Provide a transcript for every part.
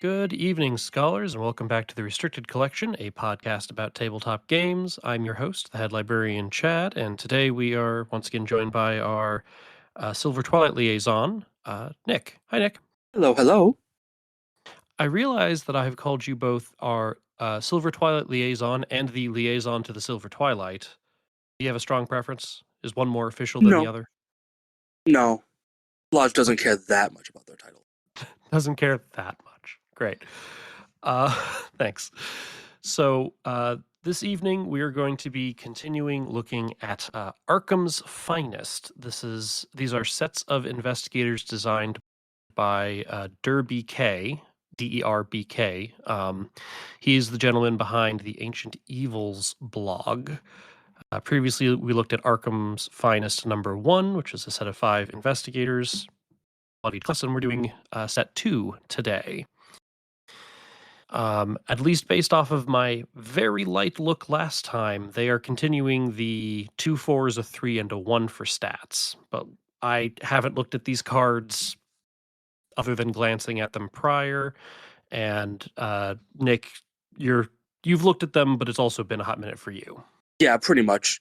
Good evening, scholars, and welcome back to the Restricted Collection, a podcast about tabletop games. I'm your host, the head librarian, Chad, and today we are once again joined by our Silver Twilight liaison, Nick. Hi, Nick. Hello, hello. I realize that I have called you both our Silver Twilight liaison and the liaison to the Silver Twilight. Do you have a strong preference? Is one more official than the No, other? no. Lodge doesn't care that much about their title. Doesn't care that much. Great. Uh, thanks. So, this evening we are going to be continuing looking at Arkham's Finest. These are sets of investigators designed by DerBK, DERBK. He's the gentleman behind the Ancient Evils blog. Previously, we looked at Arkham's Finest #1, which is a set of 5 investigators. And we're doing set 2 today. At least based off of my very light look last time, they are continuing the 2 4s, a 3, and a 1 for stats. But I haven't looked at these cards other than glancing at them prior. And Nick, you've looked at them, but it's also been a hot minute for you. Yeah, pretty much.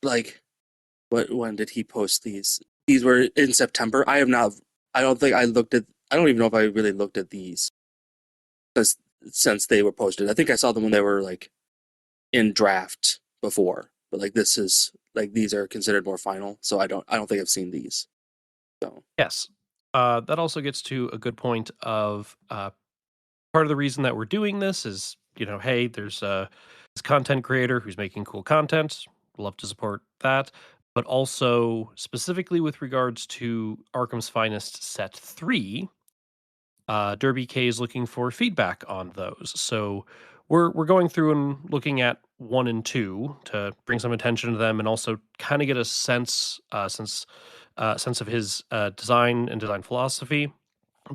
When did he post these? These were in September. I have not. I don't think I looked at. I don't even know if I really looked at these since they were posted. I think I saw them when they were in draft before, but these are considered more final. So I don't think I've seen these. So Yes. That also gets to a good point of part of the reason that we're doing this is, hey, there's this content creator who's making cool content. Love to support that. But also, specifically with regards to Arkham's Finest Set 3, DerBK is looking for feedback on those. So we're going through and looking at 1 and 2 to bring some attention to them and also kind of get a sense of his design and design philosophy.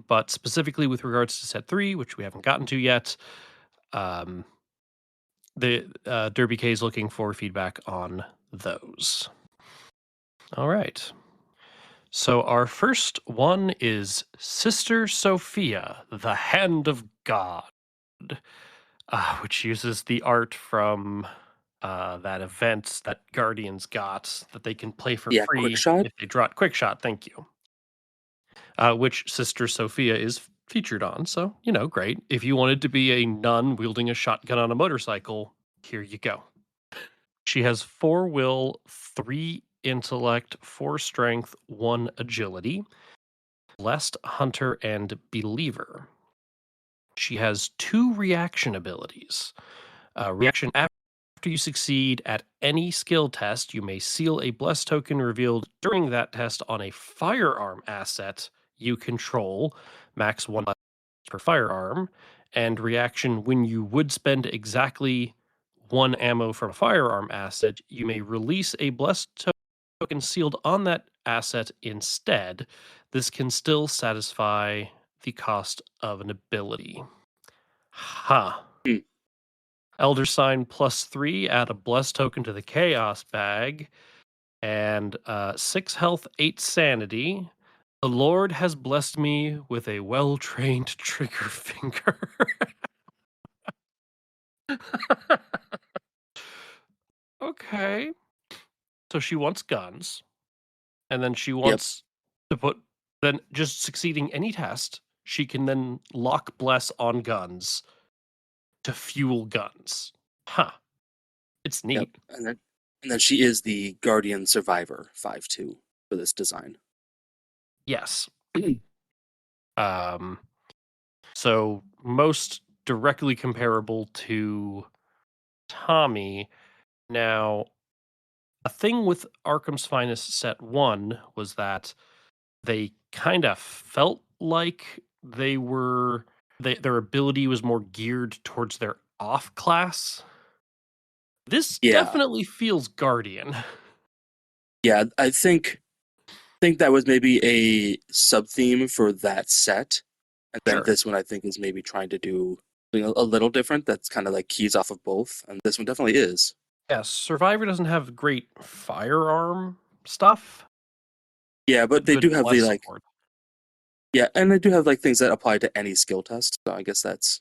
But specifically with regards to set 3, which we haven't gotten to yet, the DerBK is looking for feedback on those. All right. So our first one is Sister Sophia, the Hand of God, which uses the art from that event that Guardians got that they can play for yeah, quick free shot. if they draw it. Quick shot, thank you. Which Sister Sophia is featured on. So, great. If you wanted to be a nun wielding a shotgun on a motorcycle, here you go. She has 4 will, 3 intellect, 4 strength, 1 agility, blessed, hunter, and believer. She has 2 reaction abilities. Reaction after you succeed at any skill test, you may seal a blessed token revealed during that test on a firearm asset you control, max 1 per firearm. And reaction when you would spend exactly 1 ammo from a firearm asset, you may release a blessed token sealed on that asset instead. This can still satisfy the cost of an ability. Ha. Hmm. Elder Sign +3, add a blessed token to the Chaos bag, and 6 health, 8 sanity. The Lord has blessed me with a well-trained trigger finger. Okay. So she wants guns, and then she Yep. wants to then just succeeding any test, she can then lock bless on guns to fuel guns. Huh. It's Yep. neat. And then she is the Guardian Survivor 5/2 for this design. Yes. So most directly comparable to Tommy. Now, a thing with Arkham's Finest Set 1 was that they kind of felt like their ability was more geared towards their off class. This Yeah, definitely feels Guardian. yeah. I think that was maybe a sub theme for that set, and then Sure. this one I think is maybe trying to do something a little different. That's kind of like keys off of both, and this one definitely is. Yeah, Survivor doesn't have great firearm stuff. Yeah, but they Good do have bless the support. yeah, and they do have things that apply to any skill test. So I guess that's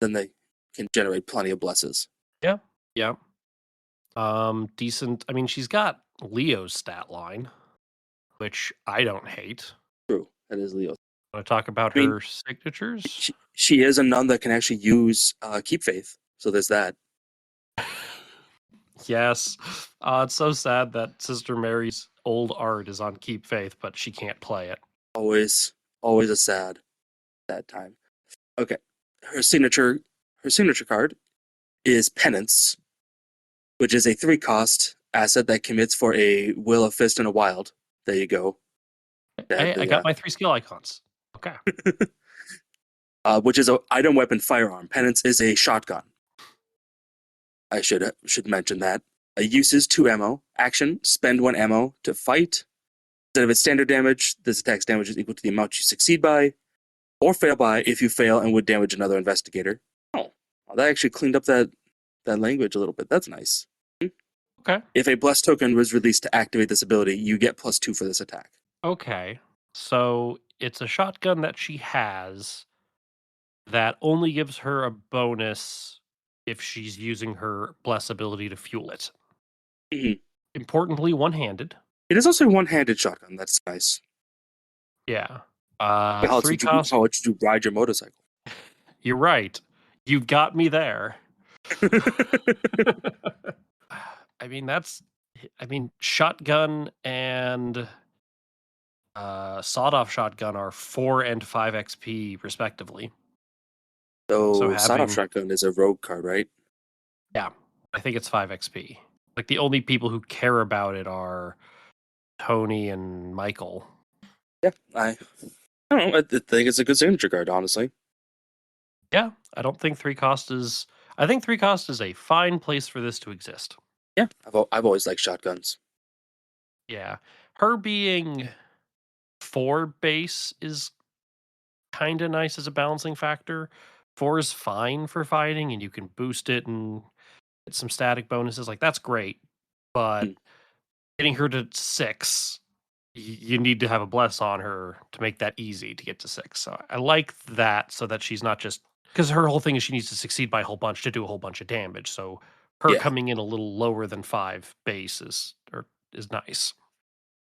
then they can generate plenty of blesses. Yeah. Yeah. Decent. I mean, she's got Leo's stat line, which I don't hate. True, that is Leo. Want to talk about I mean, her signatures? she is a nun that can actually use keep faith. So there's that. Yes. It's so sad that Sister Mary's old art is on Keep Faith, but she can't play it. Always, always a sad time. Okay, her signature card is Penance, which is a 3-cost asset that commits for a Will of Fist and a Wild. There you go. Hey, I got my 3 skill icons. Okay. Which is an item weapon firearm. Penance is a shotgun. I should mention that. Uses 2 ammo. Action, spend 1 ammo to fight. Instead of its standard damage, this attack's damage is equal to the amount you succeed by, or fail by if you fail and would damage another investigator. Oh, well, that actually cleaned up that language a little bit. That's nice. Okay. If a blessed token was released to activate this ability, you get +2 for this attack. Okay. So it's a shotgun that she has that only gives her a bonus if she's using her bless ability to fuel it. Mhm. Importantly, one-handed. It is also a one-handed shotgun. That's nice. Yeah. How 3 did cost. you ride your motorcycle? You're right. You've got me there. I mean, shotgun and sawed-off shotgun are 4 and 5 XP respectively. So sawed-off having shotgun is a rogue card, right? Yeah, I think it's 5 XP. Like the only people who care about it are Tony and Michael. Yeah, I don't know. I think it's a good signature card, honestly. Yeah, I don't think 3 cost is. I think 3 cost is a fine place for this to exist. Yeah, I've always liked shotguns. Yeah, her being 4 base is kind of nice as a balancing factor. 4 is fine for fighting, and you can boost it and get some static bonuses. Like that's great, but Hmm. getting her to 6, you need to have a bless on her to make that easy to get to 6. So I like that, so that she's not just, because her whole thing is she needs to succeed by a whole bunch to do a whole bunch of damage. So her Yeah, coming in a little lower than 5 base is nice.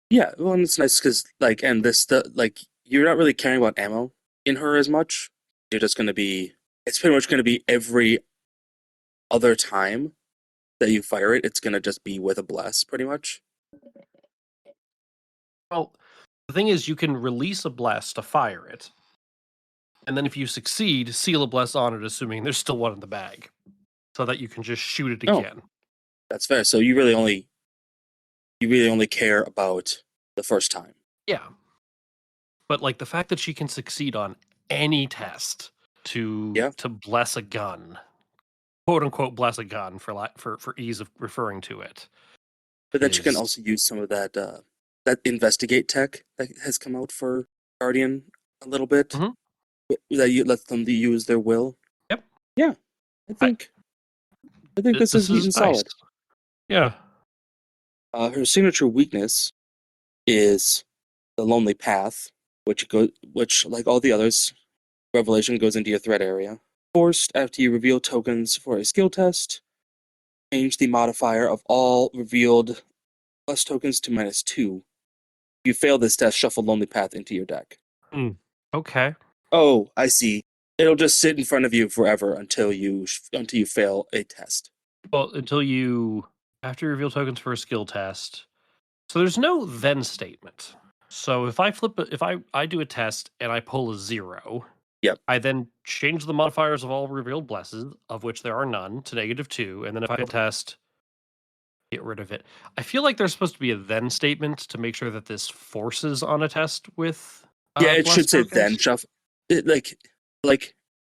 yeah. Well, and it's nice because and you're not really caring about ammo in her as much. You're just going to be. It's pretty much going to be every other time that you fire it. It's going to just be with a bless, pretty much. Well, the thing is, you can release a bless to fire it, and then if you succeed, seal a bless on it, assuming there's still one in the bag, so that you can just shoot it Oh, again. that's fair. So you really only care about the first time. Yeah. But like the fact that she can succeed on any test to bless a gun, quote unquote bless a gun for ease of referring to it. But then she can also use some of that that investigate tech that has come out for Guardian a little bit. Mhm. That you let them use their will. Yep. Yeah, I think this is neat and nice. solid. Yeah. Her signature weakness is the lonely path, which like all the others, revelation goes into your threat area. Forced after you reveal tokens for a skill test. Change the modifier of all revealed plus tokens to -2. If you fail this test, shuffle lonely path into your deck. Okay. Oh, I see. It'll just sit in front of you forever until you fail a test. Well, until you after you reveal tokens for a skill test. So there's no then statement. So if I do a test and I pull a 0, Yep. I then change the modifiers of all revealed blesses, of which there are none, to -2, and then if I test, get rid of it. I feel like there's supposed to be a then statement to make sure that this forces on a test with Yeah, it bless should say tokens. then shuffle. It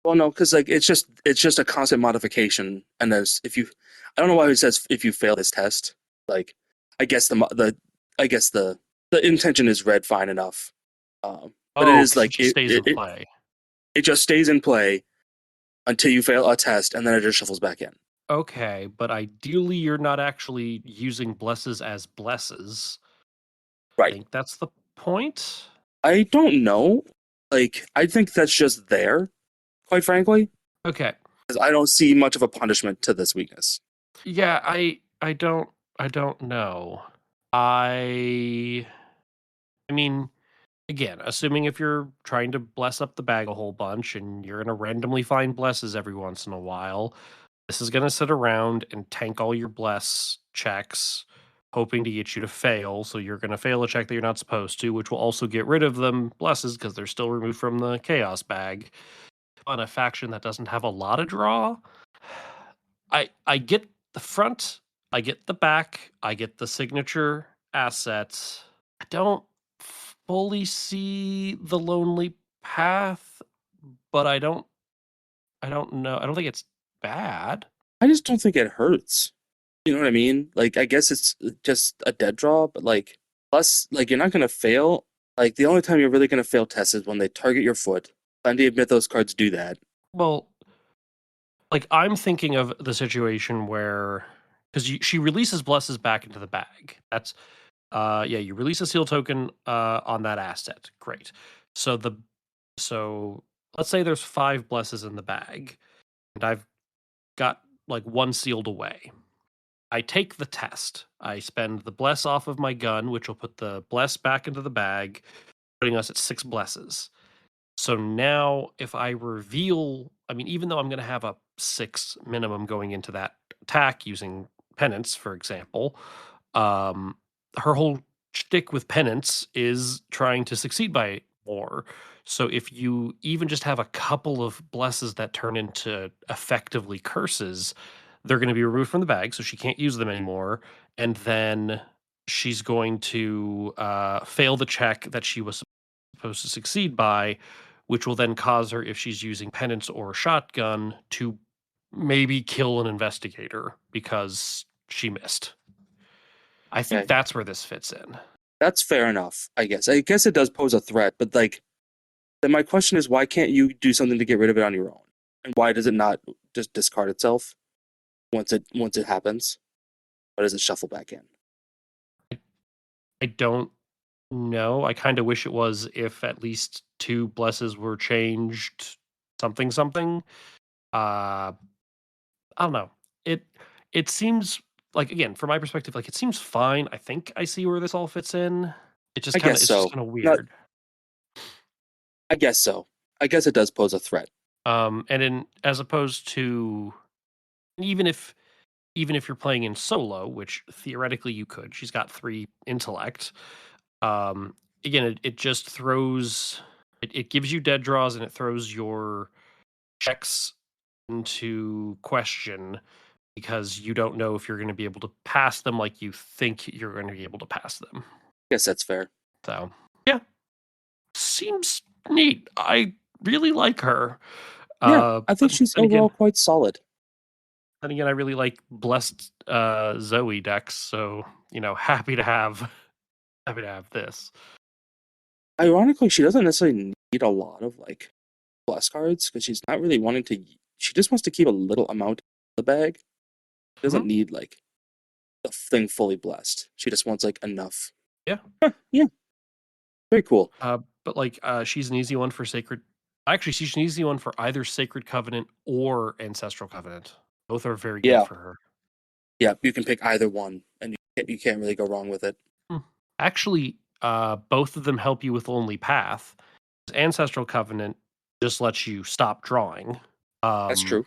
well, no, because it's just a constant modification, and there's I don't know why it says if you fail this test. Like, I guess the intention is read fine enough, but it is 'Cause it like just stays in play. it just stays in play until you fail a test, and then it just shuffles back in. Okay, but ideally you're not actually using blesses as blesses. I Right. think that's the point. I don't know. Like, I think that's just there, quite frankly. Okay. Because I don't see much of a punishment to this weakness. Yeah, I don't know. I mean, again, assuming if you're trying to bless up the bag a whole bunch and you're gonna randomly find blesses every once in a while, this is gonna sit around and tank all your bless checks, hoping to get you to fail. So you're gonna fail a check that you're not supposed to, which will also get rid of them blesses because they're still removed from the chaos bag. On a faction that doesn't have a lot of draw, I get the front, I get the back, I get the signature assets. I don't fully see the lonely path, but I don't know. I don't think it's bad. I just don't think it hurts. You know what I mean? Like, I guess it's just a dead draw, but like, plus, like, you're not gonna fail. Like, the only time you're really gonna fail tests is when they target your foot. Plenty of Mythos cards do that. Well, like I'm thinking of the situation where because she releases blesses back into the bag. That's yeah, you release a seal token on that asset. Great. So the so let's say there's 5 blesses in the bag, and I've got like one sealed away. I take the test. I spend the bless off of my gun, which will put the bless back into the bag, putting us at 6 blesses. So now if I reveal, I mean, even though I'm going to have a 6 minimum going into that attack using penance, for example, um, her whole shtick with penance is trying to succeed by more. So if you even just have a couple of blesses that turn into effectively curses, they're going to be removed from the bag, so she can't use them anymore. And then she's going to fail the check that she was supposed to succeed by, which will then cause her, if she's using penance or shotgun, to maybe kill an investigator because she missed. I think Okay, that's where this fits in. that's fair enough. I guess. I guess it does pose a threat, but like, then my question is, why can't you do something to get rid of it on your own? And why does it not just discard itself once it happens? Why does it shuffle back in? I don't know. I kind of wish it was if at least 2 blesses were changed something something. Uh I don't know. It it seems like, again, from my perspective, like it seems fine. I think I see where this all fits in. I guess It's just so. kind of Not. weird. I guess so. I guess it does pose a threat. And in as opposed to even if even if you're playing in solo, which theoretically you could, she's got 3 intellect. Again, it just throws it gives you dead draws and it throws your checks into question because you don't know if you're going to be able to pass them like you think you're going to be able to pass them. I guess that's fair. So, yeah, seems neat. I really like her. Yeah, I But think she's then overall again, quite solid. I really like blessed Zoe decks, so happy to have this. Ironically, she doesn't necessarily need a lot of like plus cards because she's not really wanting to. She just wants to keep a little amount in the bag. She doesn't Mhm. need like the thing fully blessed. She just wants like enough. Yeah. Huh, yeah, very cool. But like she's an easy one for sacred. Actually, she's an easy one for either Sacred Covenant or Ancestral Covenant. Both are very good Yeah, for her. yeah. You can pick either one, and you can't really go wrong with it. Hmm. Actually, both of them help you with Lonely Path. Ancestral Covenant just lets you stop drawing, That's um, true.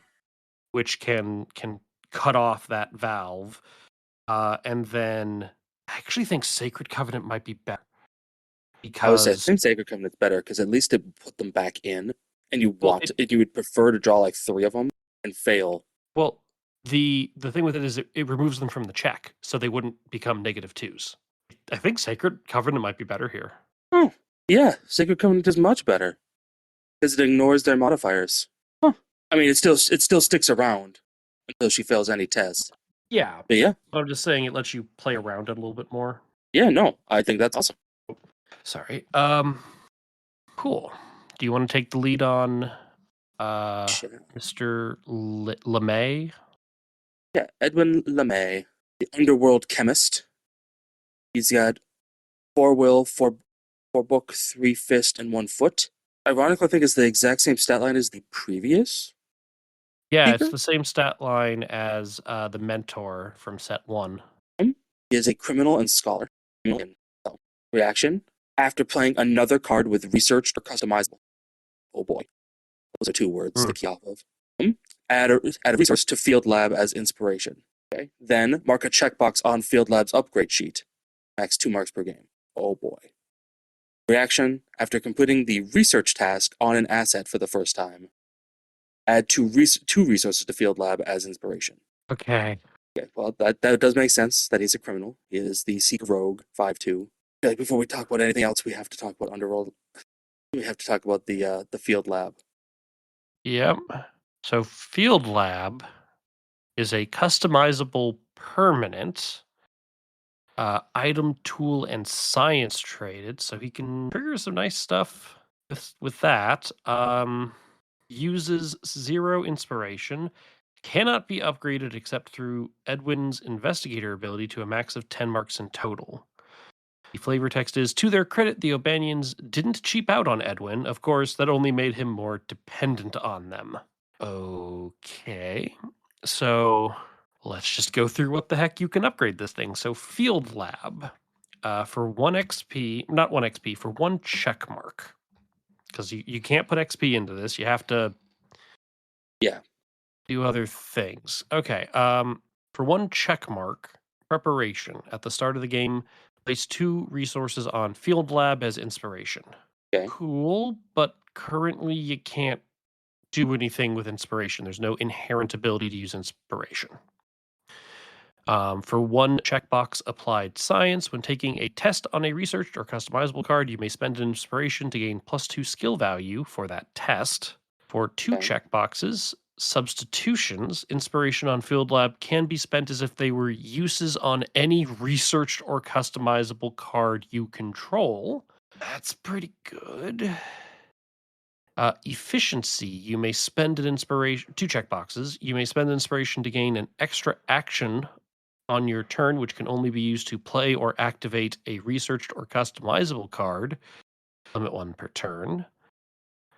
which can cut off that valve. And then I actually think Sacred Covenant might be better I would say I because, think Sacred Covenant's better because at least it put them back in, and you well, want you would prefer to draw like 3 of them and fail. well, the thing with it is it removes them from the check, so they wouldn't become negative twos. I think Sacred Covenant might be better here. Oh, yeah, Sacred Covenant is much better because it ignores their modifiers. Huh. I mean, it still sticks around until she fails any test. Yeah, But yeah, but I'm just saying it lets you play around it a little bit more. yeah, no, I think that's awesome. Sorry. Cool. Do you want to take the lead on uh Shit. Mr. LeMay? Yeah, Edwin LeMay, the underworld chemist. He's got 4 will, 4 book, 3 fist, and 1 foot. Ironically, I think it's the exact same stat line as the previous. Yeah, it's Seeker. the same stat line as the mentor from set 1. He is a criminal and scholar. Reaction: after playing another card with researched or customizable. Oh boy, those are two words Hmm. to key off of. Add a resource to Field Lab as inspiration. Okay. Then mark a checkbox on Field Lab's upgrade sheet. Max 2 marks per game. Oh boy. Reaction: after completing the research task on an asset for the first time, add two resources to Field Lab as inspiration. Okay. Okay, well, that does make sense that he's a criminal. He is the Seeker Rogue 5/2. Like, before we talk about anything else, we have to talk about Underworld. We have to talk about the Field Lab. Yep. So Field Lab is a customizable permanent item, tool, and science traded, so he can trigger some nice stuff with that. Uses 0 inspiration, cannot be upgraded except through Edwin's investigator ability to a max of 10 marks in total. The flavor text is: to their credit, the O'Banions didn't cheap out on Edwin. Of course, that only made him more dependent on them. Okay. So let's just go through what the heck you can upgrade this thing. So Field Lab, for 1 XP, not 1 XP, for 1 check mark. Because you can't put XP into this. You have to Yeah. do other things. Okay. For 1 check mark, preparation. At the start of the game, place 2 resources on Field Lab as inspiration. Okay. Cool, but currently you can't do anything with inspiration. There's no inherent ability to use inspiration. For 1 checkbox applied science, when taking a test on a researched or customizable card, you may spend an inspiration to gain +2 skill value for that test. For 2 Okay. checkboxes, substitutions, inspiration on Field Lab can be spent as if they were uses on any researched or customizable card you control. That's pretty good. Efficiency, you may spend an inspiration, 2 checkboxes. You may spend an inspiration to gain an extra action on your turn, which can only be used to play or activate a researched or customizable card. Limit 1 per turn.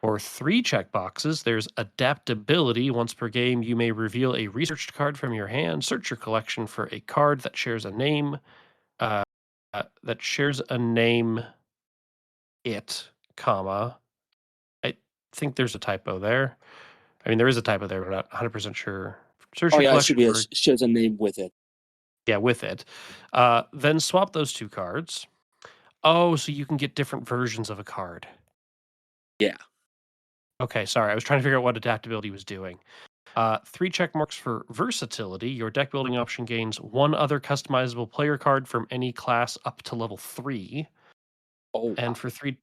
For 3 checkboxes, there's adaptability. Once per game, you may reveal a researched card from your hand. Search your collection for a card that shares a name. That shares a name. It, comma. I think there's a typo there. I mean, there is a typo there, but I'm not 100% sure. Search Oh your yeah, it should collection be for shares a name with it. yeah, with it. Then swap those 2 cards. Oh, so you can get different versions of a card. Yeah. Okay, sorry. I was trying to figure out what adaptability was doing. 3 check marks for versatility. Your deck building option gains 1 other customizable player card from any class up to level 3. Oh wow. And for 3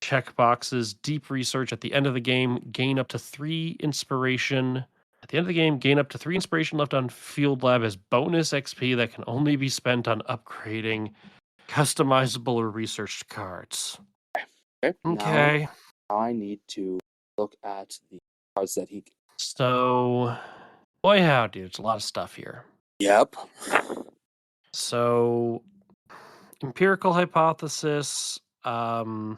check boxes, deep research at the end of the game, gain up to 3 inspiration. At the end of the game, gain up to 3 inspiration left on Field Lab as bonus XP that can only be spent on upgrading customizable or researched cards. Okay. Now Okay. I need to look at the cards that he. So, boy, howdy, there's a lot of stuff here. Yep. So, empirical hypothesis, Raven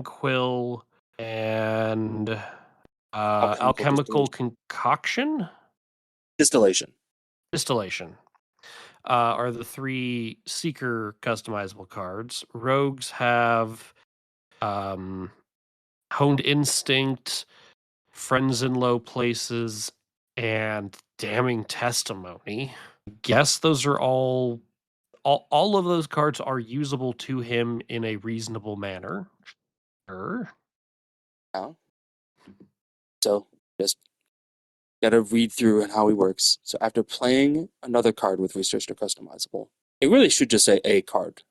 Quill, and Alchemical alchemical concoction, distillation. distillation, are the 3 seeker customizable cards. Rogues have um, honed instinct, friends in low places, and damning testimony. Guess those are all of those cards are usable to him in a reasonable manner. Sure. Now, so just gotta read through and how he works. So after playing another card with researched or customizable, it really should just say a card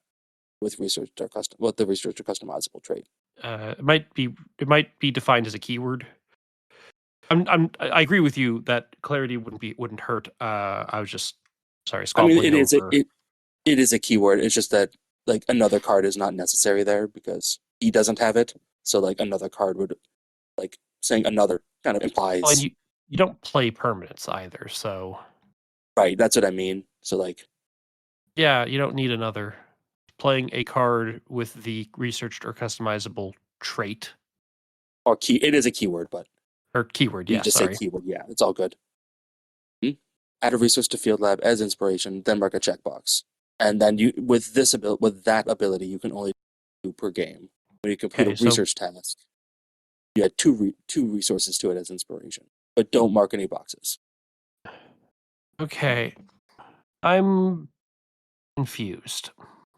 with researched or custom. What the researched or customizable trait. It might be defined as a keyword. I agree with you that clarity wouldn't hurt. I was just sorry I mean, squabbling over. it is a keyword. It's just that like another card is not necessary there because he doesn't have it. So like another card would like saying another kind of Well, and implies you don't play permanents either, so right. That's what I mean. So like yeah, you don't need another playing a card with the researched or customizable trait. or key. It is a keyword, but Or keyword, You yeah, just say sorry. keyword. Yeah, it's all good. Hmm? Add a resource to field lab as inspiration, then mark a checkbox. And then you with that ability, you can only do per game. When you complete a Okay, so research task, you add two resources to it as inspiration, but don't mark any boxes. okay. I'm confused.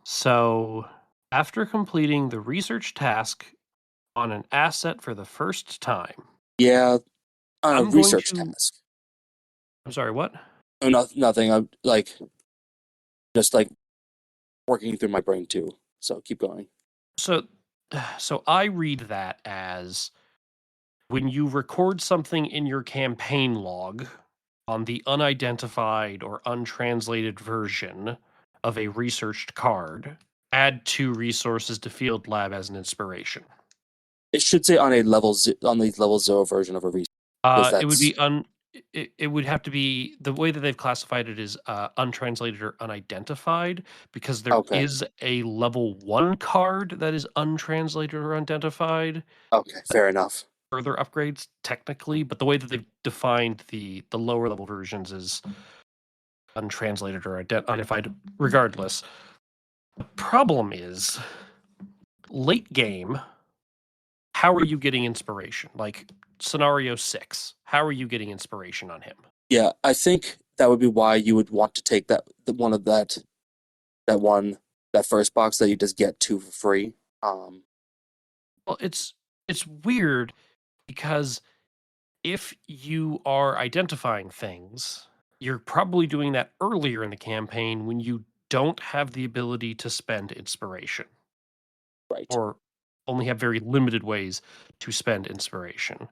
So after completing the research task on an asset for the first time, Yeah, on a I'm going research to task. I'm sorry, what? Oh, no, nothing. I'm like just like working through my brain too. So keep going. So so I read that as when you record something in your campaign log on the unidentified or untranslated version of a researched card, add two resources to Field Lab as an inspiration. It should say on on the level 0 version of a research because It would that's be it would have to be the way that they've classified it is untranslated or unidentified because there okay. is a level 1 card that is untranslated or unidentified. Okay, fair enough. Further upgrades technically, but the way that they've defined the lower level versions is untranslated or unidentified regardless. The problem is late game, how are you getting inspiration? Like scenario 6, how are you getting inspiration on him? Yeah, I think that would be why you would want to take one of that one that first box that you just get two for free. Well, it's weird because if you are identifying things, you're probably doing that earlier in the campaign when you don't have the ability to spend inspiration Right. or only have very limited ways to spend inspiration.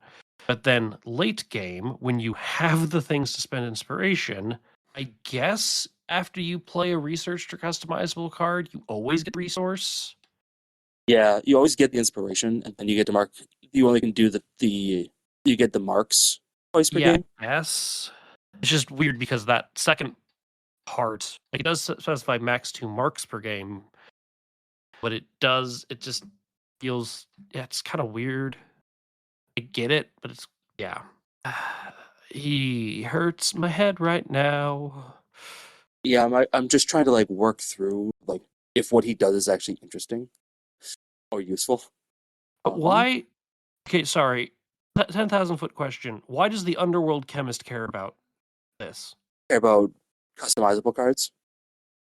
But then late game, when you have the things to spend inspiration, I guess after you play a researched or customizable card, you always get resource. Yeah, you always get the inspiration, and then you get to mark. You only can do the you get the marks twice per Yeah, game. I guess. It's just weird because that second part, like it does specify max 2 marks per game, but it just feels, yeah, it's kind of weird. I get it, but it's, yeah. He hurts my head right now. Yeah, I'm just trying to like work through like if what he does is actually interesting or useful. But Um, why? Okay, sorry. 10,000 foot question. Why does the underworld chemist care about this? Care about customizable cards.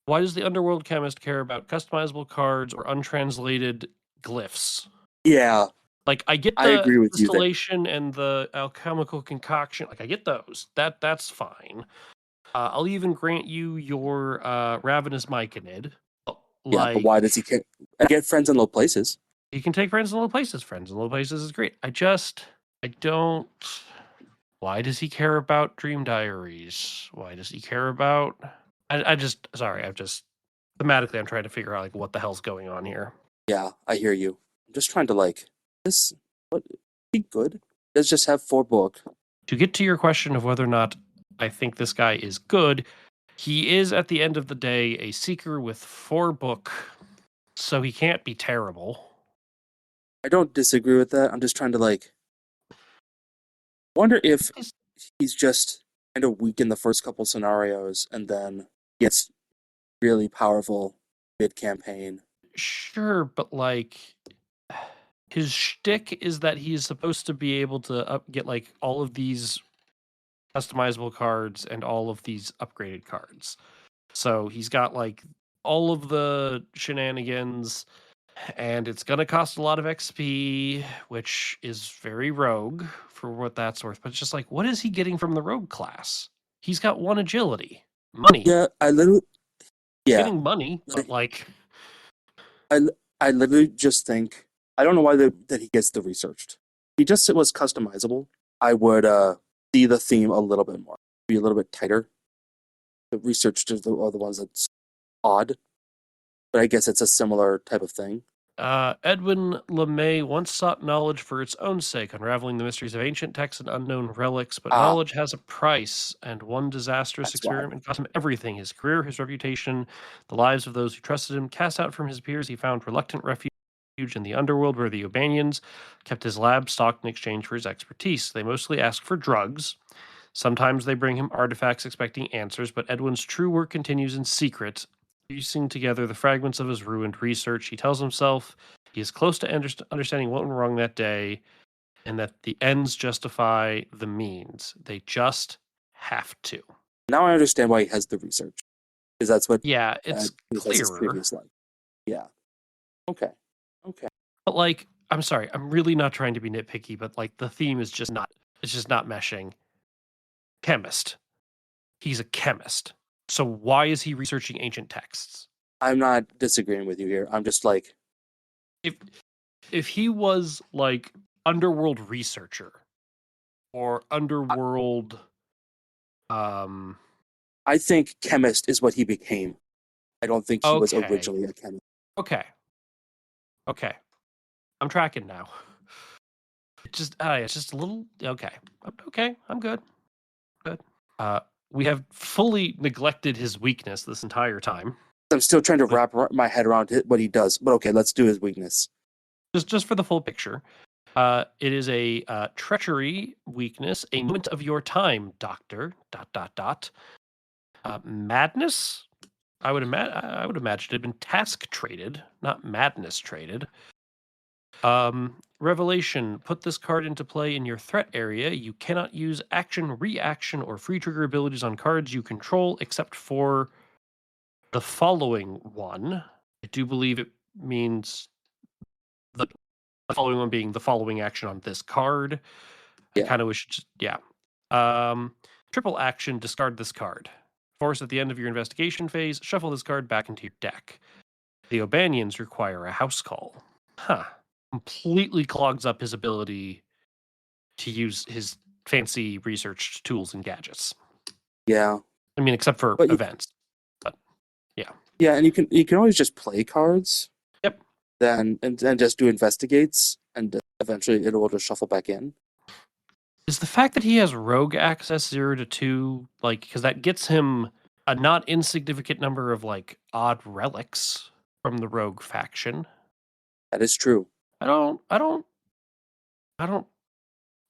Why does the underworld chemist care about customizable cards or untranslated glyphs? Yeah, Like I get I the agree with you there. distillation and the alchemical concoction. Like I get those. That's fine. I'll even grant you your ravenous myconid. Yeah, but Like why does he care? I get friends in low places. you can take friends in low places. Friends in low places is great. I don't. Why does he care about dream diaries? Why does he care about? I just sorry. I've just thematically I'm trying to figure out like what the hell's going on here. Yeah, I hear you. I'm just trying to like this. What be good? Let's just have four book. To get to your question of whether or not I think this guy is good, he is at the end of the day a seeker with 4 book, so he can't be terrible. I don't disagree with that. I'm just trying to like wonder if he's just kind of weak in the first couple scenarios and then gets really powerful mid campaign. Sure, but like his shtick is that he is supposed to be able to get like all of these customizable cards and all of these upgraded cards. So he's got like all of the shenanigans, and it's gonna cost a lot of XP, which is very rogue for what that's worth. But it's just like, what is he getting from the rogue class? He's got 1 agility, money. Yeah, I literally He's yeah. getting money, but Like, like, I I literally just think I don't know why that he gets the researched. If he just was customizable. I would see the theme a little bit more, be a little bit tighter. The researched are the ones that's odd, but I guess it's a similar type of thing. Edwin LeMay once sought knowledge for its own sake, unraveling the mysteries of ancient texts and unknown relics. But Ah, knowledge has a price, and one disastrous that's why. experiment cost him everything: his career, his reputation, the lives of those who trusted him. Cast out from his peers, he found reluctant refuge in the underworld where the Urbanians kept his lab stocked in exchange for his expertise. They mostly ask for drugs. Sometimes they bring him artifacts expecting answers, but Edwin's true work continues in secret. Piecing together the fragments of his ruined research, he tells himself he is close to understanding what went wrong that day and that the ends justify the means. They just have to. Now I understand why he has the research, because that's what Yeah, it's he has his clearer. previous life. Yeah. Okay. Okay. But like, I'm sorry, I'm really not trying to be nitpicky, but like the theme is just not it's just not meshing. Chemist. He's a chemist. So why is he researching ancient texts? I'm not disagreeing with you here. I'm just like, If if he was like underworld researcher or underworld um I think chemist is what he became. I don't think he was okay. originally a chemist. Okay. Okay. I'm tracking now. It's just a little okay. Okay, I'm good. Good. We have fully neglected his weakness this entire time. I'm still trying to But wrap my head around what he does. But okay, let's do his weakness. just for the full picture, it is a treachery weakness, a moment of your time, Doctor. Dot dot dot. Madness. I would imagine it had been task traded, not madness traded. Revelation. Put this card into play in your threat area. You cannot use action, reaction, or free trigger abilities on cards you control, except for the following one. I do believe it means the following one being the following action on this card. I Yeah. kind of wish, yeah. Triple action, discard this card. Force at the end of your investigation phase, shuffle this card back into your deck. The O'Banians require a house call. Huh. Completely clogs up his ability to use his fancy research tools and gadgets. Yeah. I mean, except for But events. But yeah. yeah, and you can always just play cards, Yep. then and just do investigates, and eventually it will just shuffle back in. Is the fact that he has rogue access 0 to 2, like, because that gets him a not insignificant number of like odd relics from the rogue faction. That is true. I don't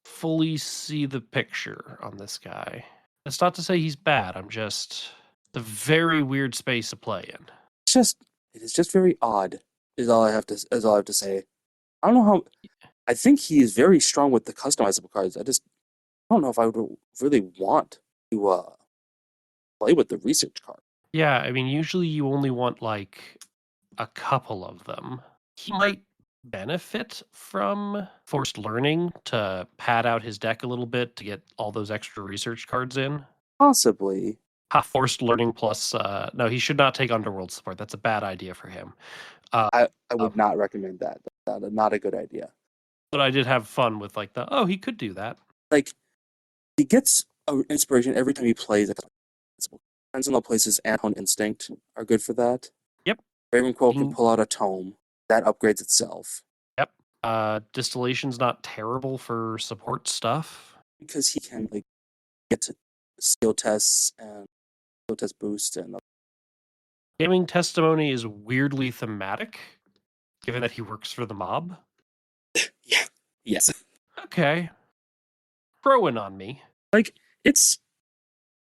fully see the picture on this guy. That's not to say he's bad. I'm just the very weird space to play in. It is just very odd. Is all I have to say. I don't know how. I think he is very strong with the customizable cards. I don't know if I would really want to play with the research card. Yeah, I mean, usually you only want like a couple of them. He might benefit from forced learning to pad out his deck a little bit to get all those extra research cards in. Possibly. Forced learning plus no, he should not take underworld support. That's a bad idea for him. I would not recommend that. Not a good idea. But I did have fun with like he could do that. Like he gets inspiration every time he plays. Friends in low places and Hone Instinct are good for that. Yep. Ravenquill can pull out a tome. That upgrades itself. Yep. Distillation's not terrible for support stuff. Because he can like get to skill tests and skill test boost and Gaming testimony is weirdly thematic, given that he works for the mob. yeah. Yes. Okay. Growing on me. Like it's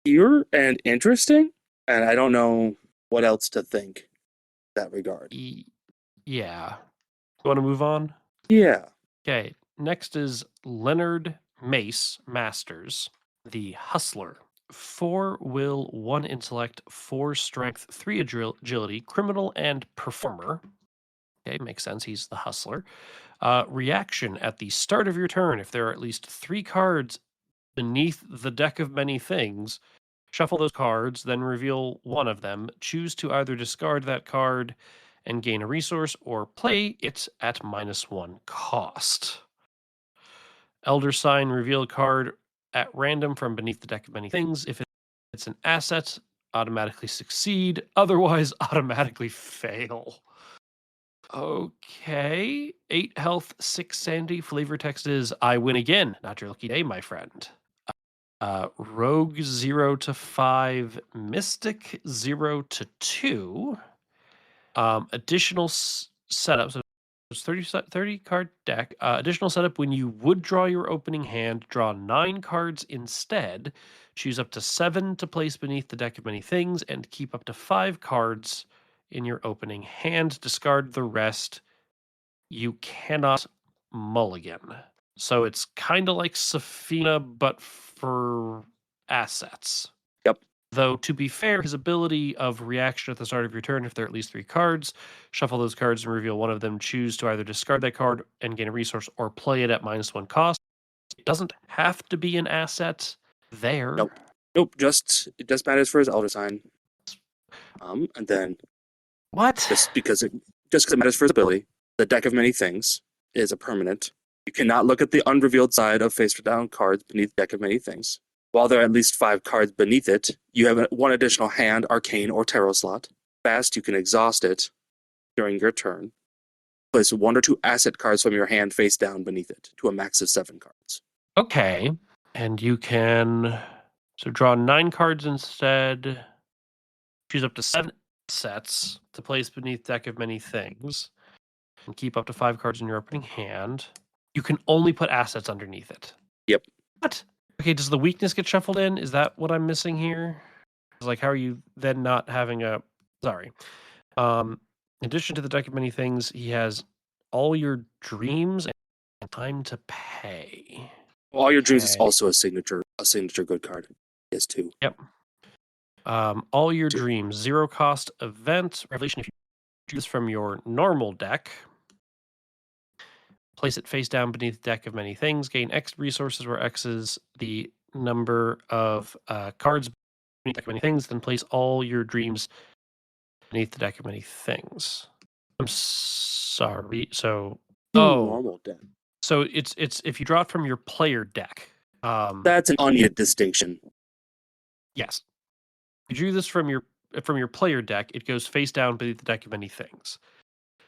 pure and interesting, and I don't know what else to think in that regard. Yeah. You want to move on? Yeah. Okay. Next is Leonard Mace Masters, the Hustler. 4 will, 1 intellect, 4 strength, 3 agility, criminal, and performer. Okay, makes sense. He's the Hustler. Reaction at the start of your turn. If there are at least 3 cards beneath the deck of many things, shuffle those cards, then reveal one of them. Choose to either discard that card and gain a resource or play it at -1 cost. Elder Sign, reveal a card at random from beneath the deck of many things. If it's an asset, automatically succeed. Otherwise, automatically fail. Okay. 8 health, 6 sanity. Flavor text is I win again. Not your lucky day, my friend. Rogue 0 to 5, Mystic 0 to 2. Additional setups. It's 30 card deck. Additional setup: when you would draw your opening hand, draw 9 cards instead. Choose up to 7 to place beneath the deck of many things, and keep up to 5 cards in your opening hand. Discard the rest. You cannot mulligan. So it's kind of like Safina, but for assets. Yep. Though, to be fair, his ability of reaction at the start of your turn, if there are at least 3 cards, shuffle those cards and reveal one of them. Choose to either discard that card and gain a resource or play it at -1 cost. It doesn't have to be an asset there. Nope. It just matters for his Elder Sign. And then What? just because it matters for his ability, the deck of many things is a permanent. You cannot look at the unrevealed side of face down cards beneath the deck of many things. While there are at least 5 cards beneath it, you have one additional hand, arcane, or tarot slot. Fast, you can exhaust it during your turn. Place 1 or 2 asset cards from your hand face down beneath it to a max of 7 cards. Okay. And you can draw 9 cards instead. Choose up to 7 sets to place beneath deck of many things. And keep up to 5 cards in your opening hand. You can only put assets underneath it. Yep. What? Okay, does the weakness get shuffled in? Is that what I'm missing here? Like, how are you then not having a... Sorry. In addition to the deck of many things, he has all your dreams and time to pay. All your dreams is also a signature good card. Yes, 2. Yep. All your dreams, 0 cost event. Revelation, if you choose from your normal deck, place it face down beneath the deck of many things. Gain X resources, where X is the number of cards beneath the deck of many things. Then place all your dreams beneath the deck of many things. I'm sorry. So, normal deck. So it's if you draw it from your player deck. That's an onion distinction. Yes. If you drew this from your player deck, it goes face down beneath the deck of many things.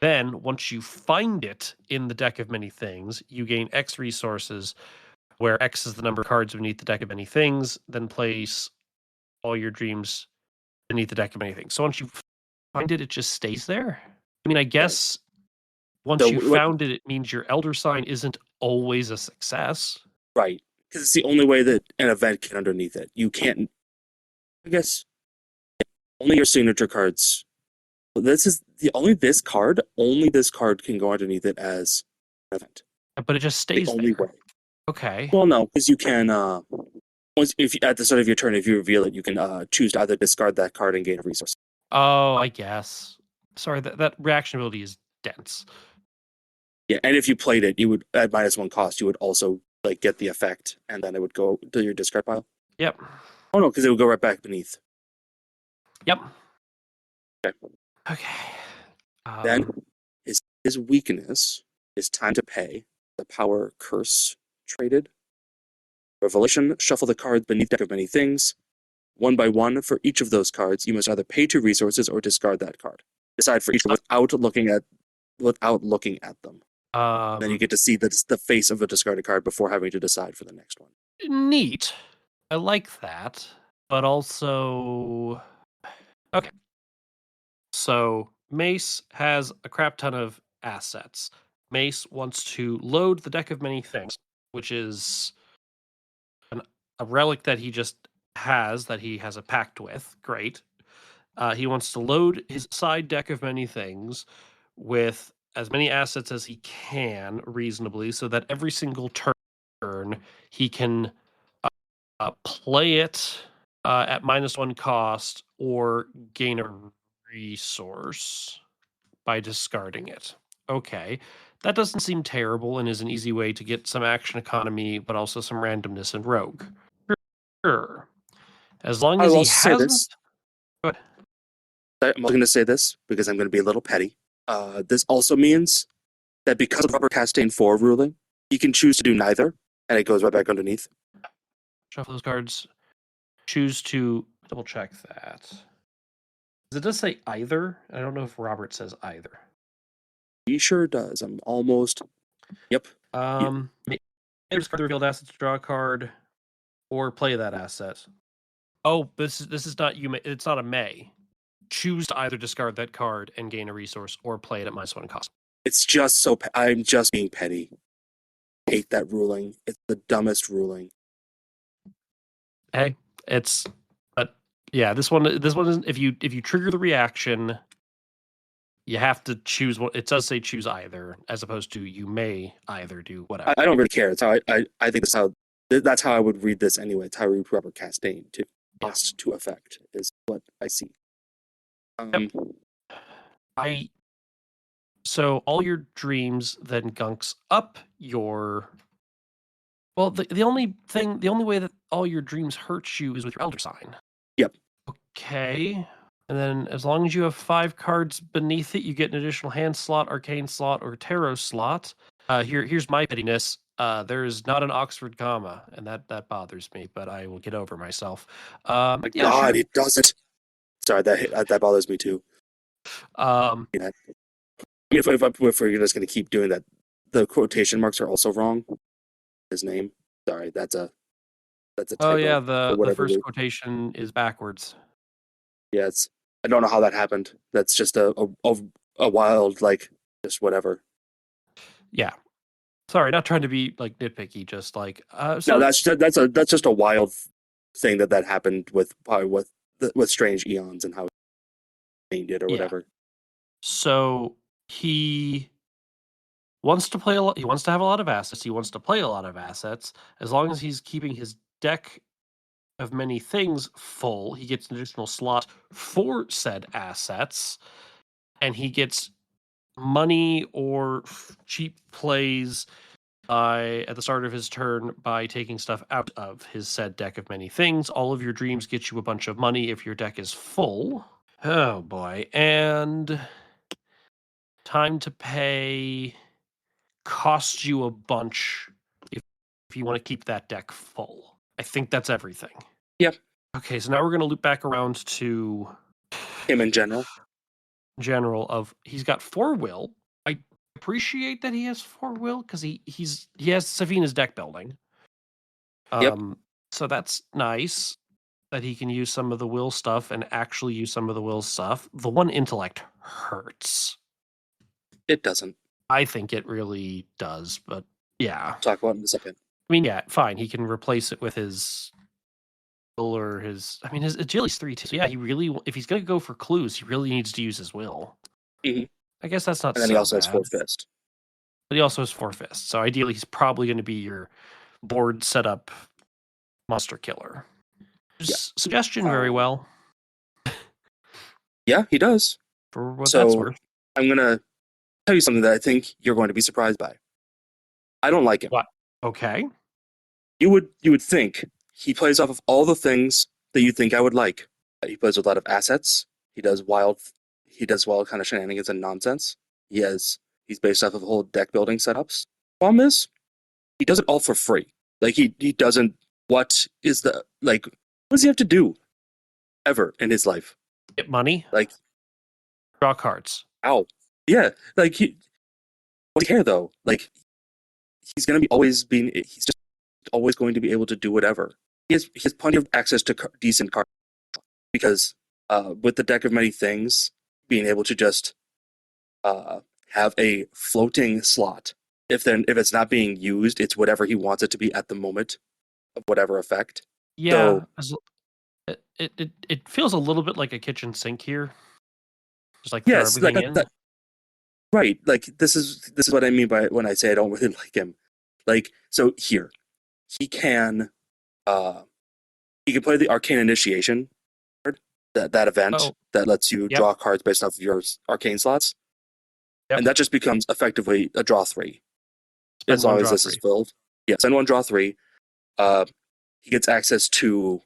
Then, once you find it in the deck of many things, you gain X resources, where X is the number of cards beneath the deck of many things. Then place all your dreams beneath the deck of many things. So once you find it, it just stays there. I mean, I guess once you found it, it means your Elder Sign isn't always a success. Right. Because it's the only way that an event can underneath it. You can't... I guess... Only your signature cards... This is only this card can go underneath it as an event. But it just stays the only there. way. Okay. Well, no, because you can... at the start of your turn, if you reveal it, you can choose to either discard that card and gain a resource. Oh, I guess. Sorry, that reaction ability is dense. Yeah, and if you played it, you would, at -1 cost, you would also get the effect, and then it would go to your discard pile. Yep. Oh no, because it would go right back beneath. Yep. Okay. Okay. Then his weakness is time to pay. The power curse traded. Revelation, shuffle the cards beneath deck of many things. 1 by 1 for each of those cards. You must either pay 2 resources or discard that card. Decide for each without looking at them. Then you get to see the face of a discarded card before having to decide for the next one. Neat. I like that. But also... Okay. So, Mace has a crap ton of assets. Mace wants to load the deck of many things, which is a relic that he just has, that he has a pact with. Great. He wants to load his side deck of many things with as many assets as he can reasonably, so that every single turn he can play it at -1 cost or gain a resource by discarding it. Okay, that doesn't seem terrible and is an easy way to get some action economy, but also some randomness in Rogue. Sure. As long as he hasn't... Go ahead. I'm going to say this because I'm going to be a little petty. This also means that because of the Rubber Castain 4 ruling, he can choose to do neither, and it goes right back underneath. Shuffle those cards. Choose to double check that. It does say either. I don't know if Robert says either. He sure does. I'm almost... Yep. Discard the revealed asset to draw a card, or play that asset. Oh, this is not you. It's not a may. Choose to either discard that card and gain a resource, or play it at -1 cost. It's just so. I'm just being petty. I hate that ruling. It's the dumbest ruling. Hey, it's but yeah, this one is if you trigger the reaction, you have to choose what it does say choose either, as opposed to you may either do whatever. I don't really care. It's how I think that's how I would read this anyway. It's how we Rupert Castaigne to Yeah. cost to effect is what I see. Yep. I so all your dreams then gunks up your well the only way that all your dreams hurt you is with your elder sign. Yep. Okay. And then as long as you have 5 cards beneath it, you get an additional hand slot, arcane slot, or tarot slot. Here's my pettiness. There is not an Oxford comma, and that bothers me, but I will get over myself. My Yeah, God, sure. it doesn't. Sorry, that bothers me too. Um, Yeah. If we're just gonna keep doing that, the quotation marks are also wrong. His name. Sorry, that's a oh typo yeah, for the whatever first reason. quotation is backwards. Yeah, I don't know how that happened. That's just a wild like just whatever. Yeah. Sorry, not trying to be like nitpicky, just like No, so that's just a wild thing that happened with probably with Strange Eons and how he named it or yeah. whatever. So he wants to play a lot. He wants to have a lot of assets. He wants to play a lot of assets. As long as he's keeping his deck of many things full, he gets an additional slot for said assets, and he gets money or cheap plays by at the start of his turn by taking stuff out of his said deck of many things. All of your dreams get you a bunch of money if your deck is full. Oh boy. And time to pay costs you a bunch if you want to keep that deck full. I think that's everything. Yep. Okay, so now we're going to loop back around to Him in general. general of he's got 4 will. I appreciate that he has 4 will because he has Savina's deck building. Yep. So that's nice that he can use some of the will stuff and actually use some of the will stuff. The 1 intellect hurts. It doesn't. I think it really does, but yeah. Talk about it in a second. I mean, yeah, fine. He can replace it with his will or his. I mean, his agility's 3 too. So yeah, he really, if he's gonna go for clues, he really needs to use his will. Mhm. I guess that's not And then he so also has bad. Four Fist. But he also has 4 fists. So ideally, he's probably going to be your board setup monster killer. Yeah. Suggestion very well Yeah, he does. for what that's So worth. I'm gonna tell you something that I think you're going to be surprised by. I don't like him. What? Okay. You would think he plays off of all the things that you think I would like. He plays with a lot of assets. He does wild kind of shenanigans and nonsense. He's based off of whole deck building setups. Problem is, he does it all for free. Like he doesn't what is the like what does he have to do ever in his life? Get money. Like, Draw cards. ow. Yeah, like what do you care though? Like he's just always going to be able to do whatever. He has plenty of access to decent cards because with the deck of many things, being able to just have a floating slot. If it's not being used, it's whatever he wants it to be at the moment of whatever effect. Yeah. So It feels a little bit like a kitchen sink here. Just like throw yes, like everything in. right. Like this is what I mean by when I say I don't really like him. Like so here, he can uh he can play the Arcane Initiation card, that event Oh, that lets you yep. draw cards based off of your arcane slots, Yep. and that just becomes effectively a draw 3 Spend as one, long as draw this is 3. filled. Yeah, send one, draw 3. Uh, he gets access to.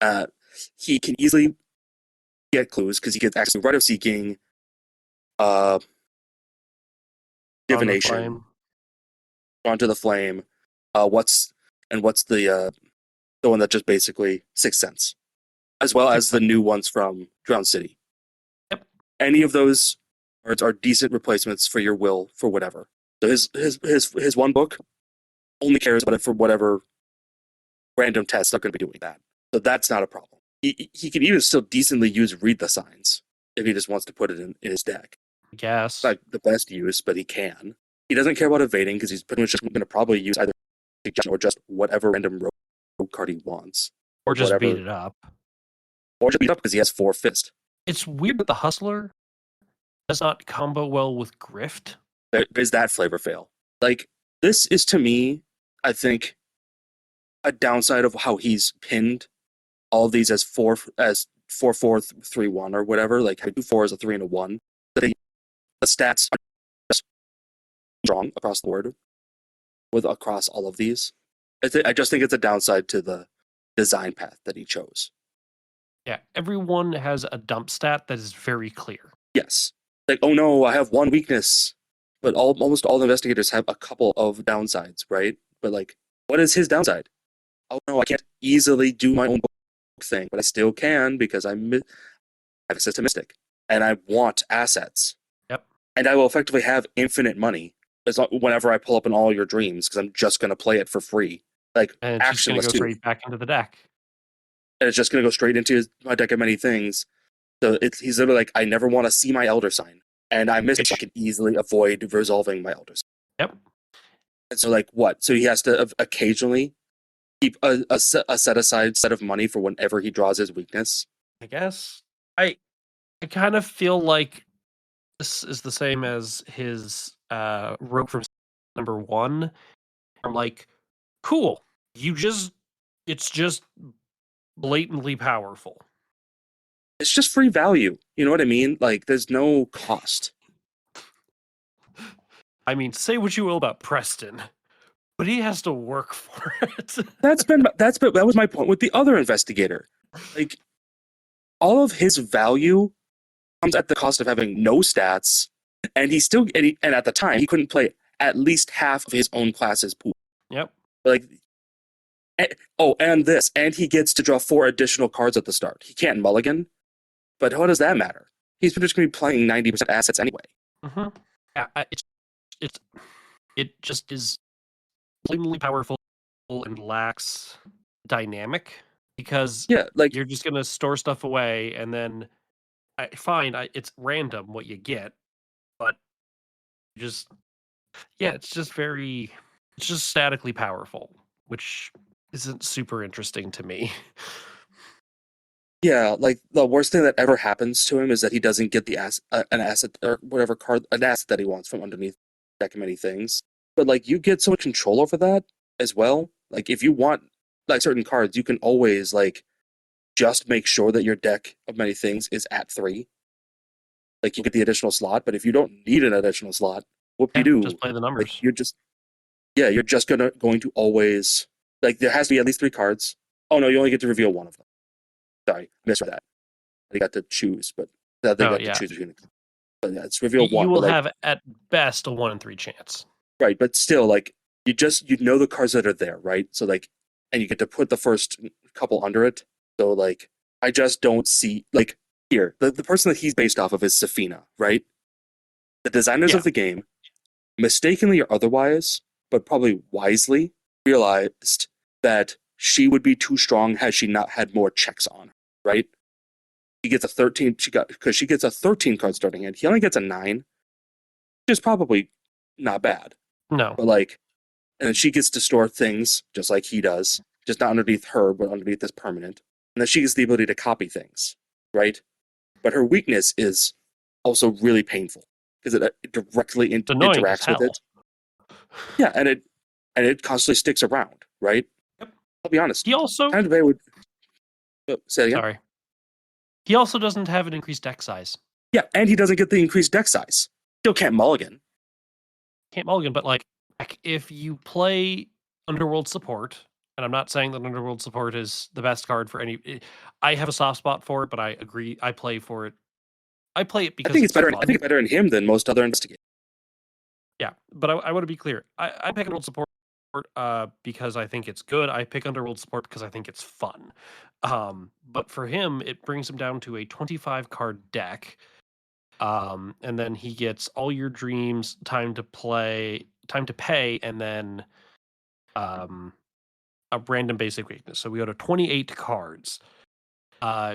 Uh, he can easily get clues because he gets access to Rite of Seeking, uh, On the Divination, flame. Onto the Flame. What's the one that just basically Sixth Sense, as well as 6 the cents. new ones from Drowned City. Yep. Any of those cards are decent replacements for your will for whatever. So his one book only cares about it for whatever random tests are going to be doing that. So that's not a problem. He can even still decently use Read the Signs if he just wants to put it in his deck. I guess. Not the best use, but he can. He doesn't care about evading because he's pretty much just going to probably use either suggestion or just whatever random rogue card he wants, Or or just beat whatever, it up. or just beat up because he has 4 fist. It's weird that the Hustler does not combo well with Grift. There's that flavor fail. Like, this is to me, I think, a downside of how he's pinned all of these as 4-4-3-1 or whatever. Like, 2 4s, a 3 and a 1. The stats are just strong across the board with across all of these. I just think it's a downside to the design path that he chose. Yeah, everyone has a dump stat that is very clear. Yes. Like, oh no, I have one weakness. But almost all the investigators have a couple of downsides, right? But like, what is his downside? Oh no, I can't easily do my own thing, but I still can because I'm a system mystic and I want assets. Yep. And I will effectively have infinite money whenever I pull up in all your dreams because I'm just going to play it for free. Like, And it's just going to actionless go too. straight back into the deck. And it's just going to go straight into my deck of many things. So he's literally like, I never want to see my Elder Sign. And I miss it, so I can easily avoid resolving my Elder Sign. Yep. And so, like, what? So he has to occasionally keep a set aside set of money for whenever he draws his weakness. I guess. I kind of feel like this is the same as his rogue from number 1. I'm like, cool. It's just blatantly powerful. It's just free value. You know what I mean? Like, there's no cost. I mean, say what you will about Preston, but he has to work for it. That was my point with the other investigator. Like, all of his value comes at the cost of having no stats, and and at the time he couldn't play at least half of his own class's pool. Yep. Like, and he gets to draw 4 additional cards at the start. He can't mulligan, but what does that matter? He's just going to be playing 90% assets anyway. Mm-hmm. Yeah, it just is blatantly powerful and lacks dynamic because like you're just gonna store stuff away and then it's random what you get, but just it's just statically powerful, which isn't super interesting to me. Yeah, like the worst thing that ever happens to him is that he doesn't get an asset or whatever card, an asset that he wants from underneath deck of many things. But like, you get so much control over that as well. Like, if you want like certain cards, you can always like just make sure that your deck of many things is at 3. Like, you get the additional slot, but if you don't need an additional slot, what do you do? Just play the numbers. Like, you're just going to always, like, there has to be at least 3 cards. Oh no, you only get to reveal 1 of them. Sorry, I misread that. They got to choose, but they got to choose between. But yeah, it's reveal 1. You will like, have at best a 1 in 3 chance. Right, but still, like, you know the cards that are there, right? So like, and you get to put the first couple under it. So like, I just don't see, like, here the person that he's based off of is Safina, right? The designers of the game, mistakenly or otherwise, but probably wisely, realized that she would be too strong had she not had more checks on her, right? She gets a 13. Because she gets a 13 card starting hand. He only gets a 9, which is probably not bad. No, but like, and then she gets to store things just like he does, just not underneath her, but underneath this permanent. And then she gets the ability to copy things, right? But her weakness is also really painful because it directly interacts with it. Yeah, and it constantly sticks around, right? Yep. I'll be honest. He also Time to pay would say it again. Sorry. He also doesn't have an increased deck size. Yeah, and he doesn't get the increased deck size. Still can't mulligan. Can't mulligan, but like if you play Underworld Support, and I'm not saying that Underworld Support is the best card for any. I have a soft spot for it, but I agree. I play for it. I play it because I think it's better. fun. I think it's better in him than most other investigators. Yeah, but I want to be clear. I pick Underworld Support because I think it's good. I pick Underworld Support because I think it's fun. But for him, it brings him down to a 25 card deck. And then he gets all your dreams, time to pay, and then a random basic weakness. So we go to 28 cards.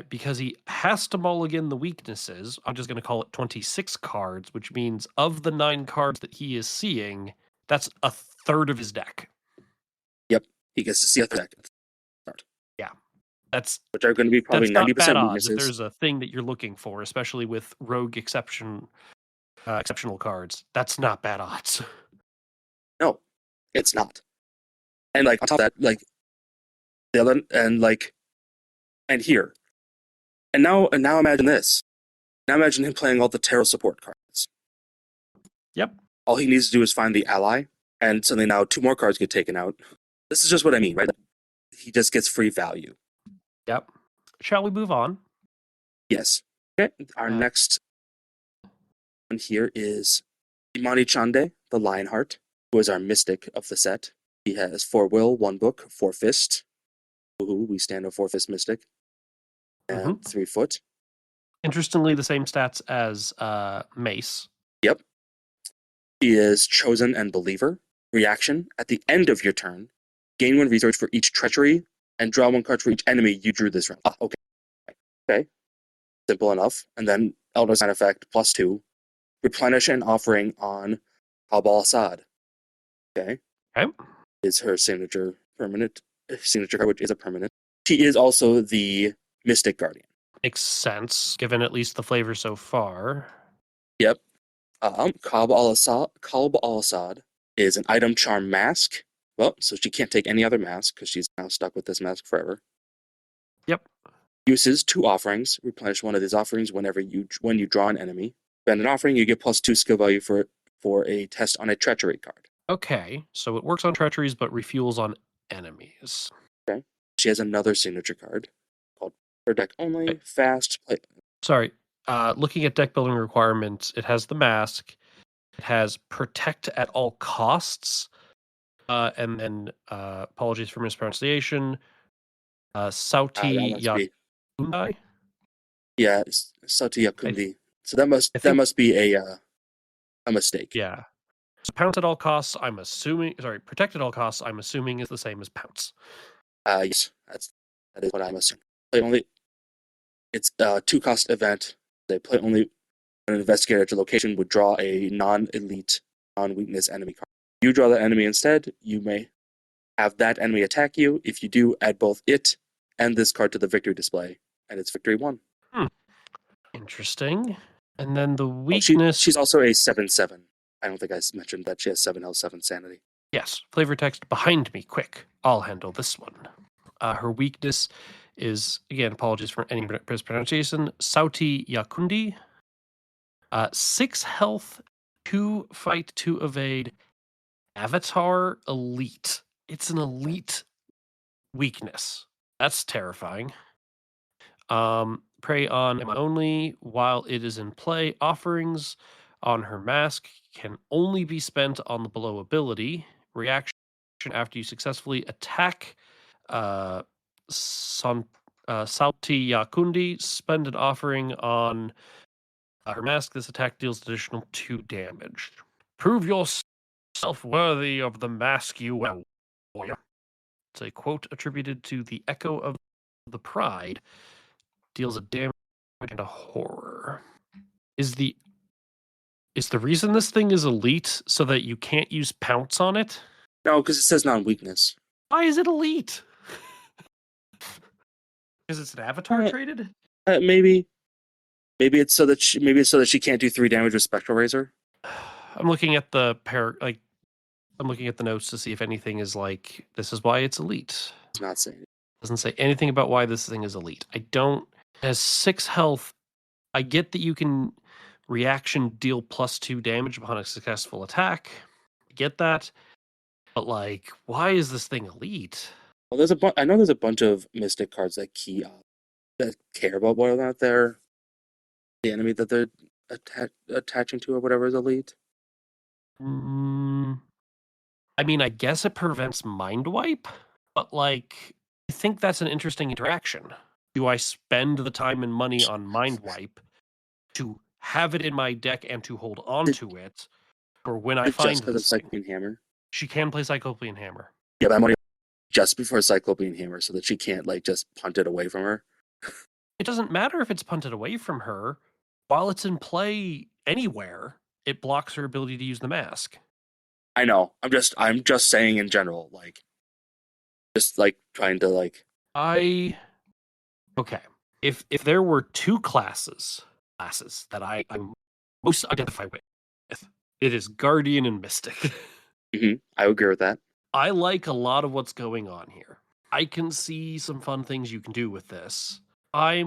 because he has to mulligan the weaknesses. I'm just going to call it 26 cards, which means of the 9 cards that he is seeing, that's a third of his deck. Yep, he gets to see a deck card, Yeah, that's which are going to be probably not bad 90% odds if weaknesses. there's a thing that you're looking for, especially with rogue exceptional cards. That's not bad odds. No, it's not. And like on top of that, like the other, and like, and here, and now imagine this. Now imagine him playing all the tarot support cards. Yep. All he needs to do is find the ally, and suddenly now 2 more cards get taken out. This is just what I mean, right? He just gets free value. Yep. Shall we move on? Yes. Okay. Our next one here is Imani Chande, the Lionheart, who is our mystic of the set. He has 4 will, 1 book, 4 fist. Ooh, we stand a 4 fist mystic. And 3 foot. Interestingly, the same stats as Mace. Yep. He is chosen and believer. Reaction: at the end of your turn, gain 1 resource for each treachery and draw 1 card for each enemy you drew this round. Okay. Okay. Simple enough. And then Elder Sign effect +2. Replenish an offering on Abal Assad. Okay. Okay. Is her signature card, which is a permanent. She is also the Mystic Guardian. Makes sense, given at least the flavor so far. Yep. Kalb al-Assad is an item charm mask. Well, so she can't take any other mask because she's now stuck with this mask forever. Yep. Uses 2 offerings. Replenish 1 of these offerings when you draw an enemy. Spend an offering, you get +2 skill value for a test on a treachery card. Okay, so it works on treacheries but refuels on enemies. Okay. She has another signature card called per deck only, fast play. Sorry. Looking at deck building requirements, it has the mask, it has protect at all costs, and then apologies for mispronunciation. Sauti Yakundai. Yeah, Sauti Yakundi. So that must be a mistake. Yeah. So pounce at all costs, I'm assuming. Sorry, protect at all costs, I'm assuming is the same as pounce. Yes, that is what I'm assuming. Play only. It's a 2-cost event. They play only when an investigator at your location would draw a non-elite, non-weakness enemy card. You draw that enemy instead. You may have that enemy attack you. If you do, add both it and this card to the victory display, and it's victory 1. Interesting. And then the weakness. She's also a 7/7. I don't think I mentioned that she has 7 health, 7 sanity. Yes, flavor text behind me, quick. I'll handle this one. Her weakness is, again, apologies for any mispronunciation, Sauti Yakundi. 6 health, 2 fight, 2 evade. Avatar Elite. It's an elite weakness. That's terrifying. Prey on him only while it is in play. Offerings on her mask can only be spent on the below ability. Reaction after you successfully attack Salti Yakundi. Spend an offering on her mask. This attack deals additional 2 damage. Prove yourself worthy of the mask you wear, warrior. It's a quote attributed to the Echo of the Pride. Deals a damage and a horror. Is the reason this thing is elite so that you can't use pounce on it? No, because it says non-weakness. Why is it elite? Because it's an avatar traded? Maybe it's so that she can't do 3 damage with Spectral Razor. I'm looking at the I'm looking at the notes to see if anything is like, this is why it's elite. It's not saying. It doesn't say anything about why this thing is elite. It has 6 health. I get that you can reaction deal +2 damage upon a successful attack. I get that. But like, why is this thing elite? Well, I know there's a bunch of Mystic cards that that care about whether or not the enemy that they're attaching to or whatever is elite. I mean, I guess it prevents mind wipe, but like, I think that's an interesting interaction. Do I spend the time and money on mind wipe to have it in my deck and to hold on to it, or when I find this thing? Cyclopean Hammer. She can play Cyclopean Hammer. Yeah, but I'm only just before Cyclopean Hammer so that she can't like just punt it away from her. it doesn't matter if it's punted away from her. While it's in play anywhere, it blocks her ability to use the mask. I know. I'm just saying in general, like just like trying to like I okay. If there were two classes that I'm most identify with, it is Guardian and Mystic. I would agree with that. I like a lot of what's going on here. I can see some fun things you can do with this. I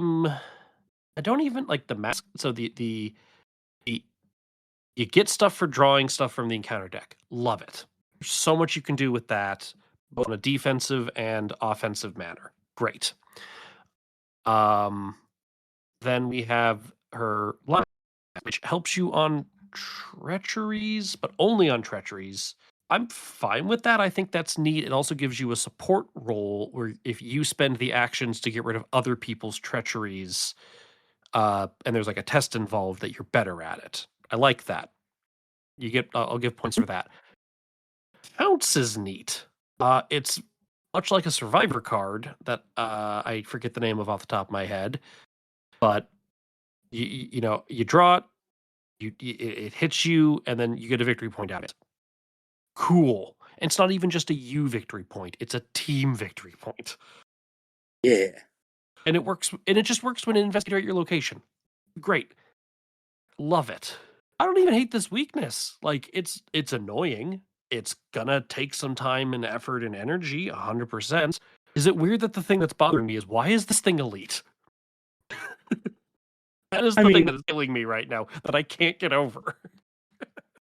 don't even like the mask. So the you get stuff for drawing stuff from the encounter deck. Love it. There's so much you can do with that, both in a defensive and offensive manner. Great. Then we have her line, which helps you on treacheries, but only on treacheries. I'm fine with that. I think that's neat. It also gives you a support role where if you spend the actions to get rid of other people's treacheries, and there's like a test involved, that you're better at it. I like that. You get, I'll give points for that. Pounce is neat. It's much like a survivor card that I forget the name of off the top of my head, but you know, you draw it, it hits you, and then you get a victory point out of it. Cool. And it's not even just a you victory point; it's a team victory point. Yeah. And it works, and it just works when it investigates your location. Great, love it. I don't even hate this weakness. Like it's annoying. It's gonna take some time and effort and energy, 100%. Is it weird that the thing that's bothering me is why is this thing elite? That is I the thing mean, that is killing me right now that I can't get over.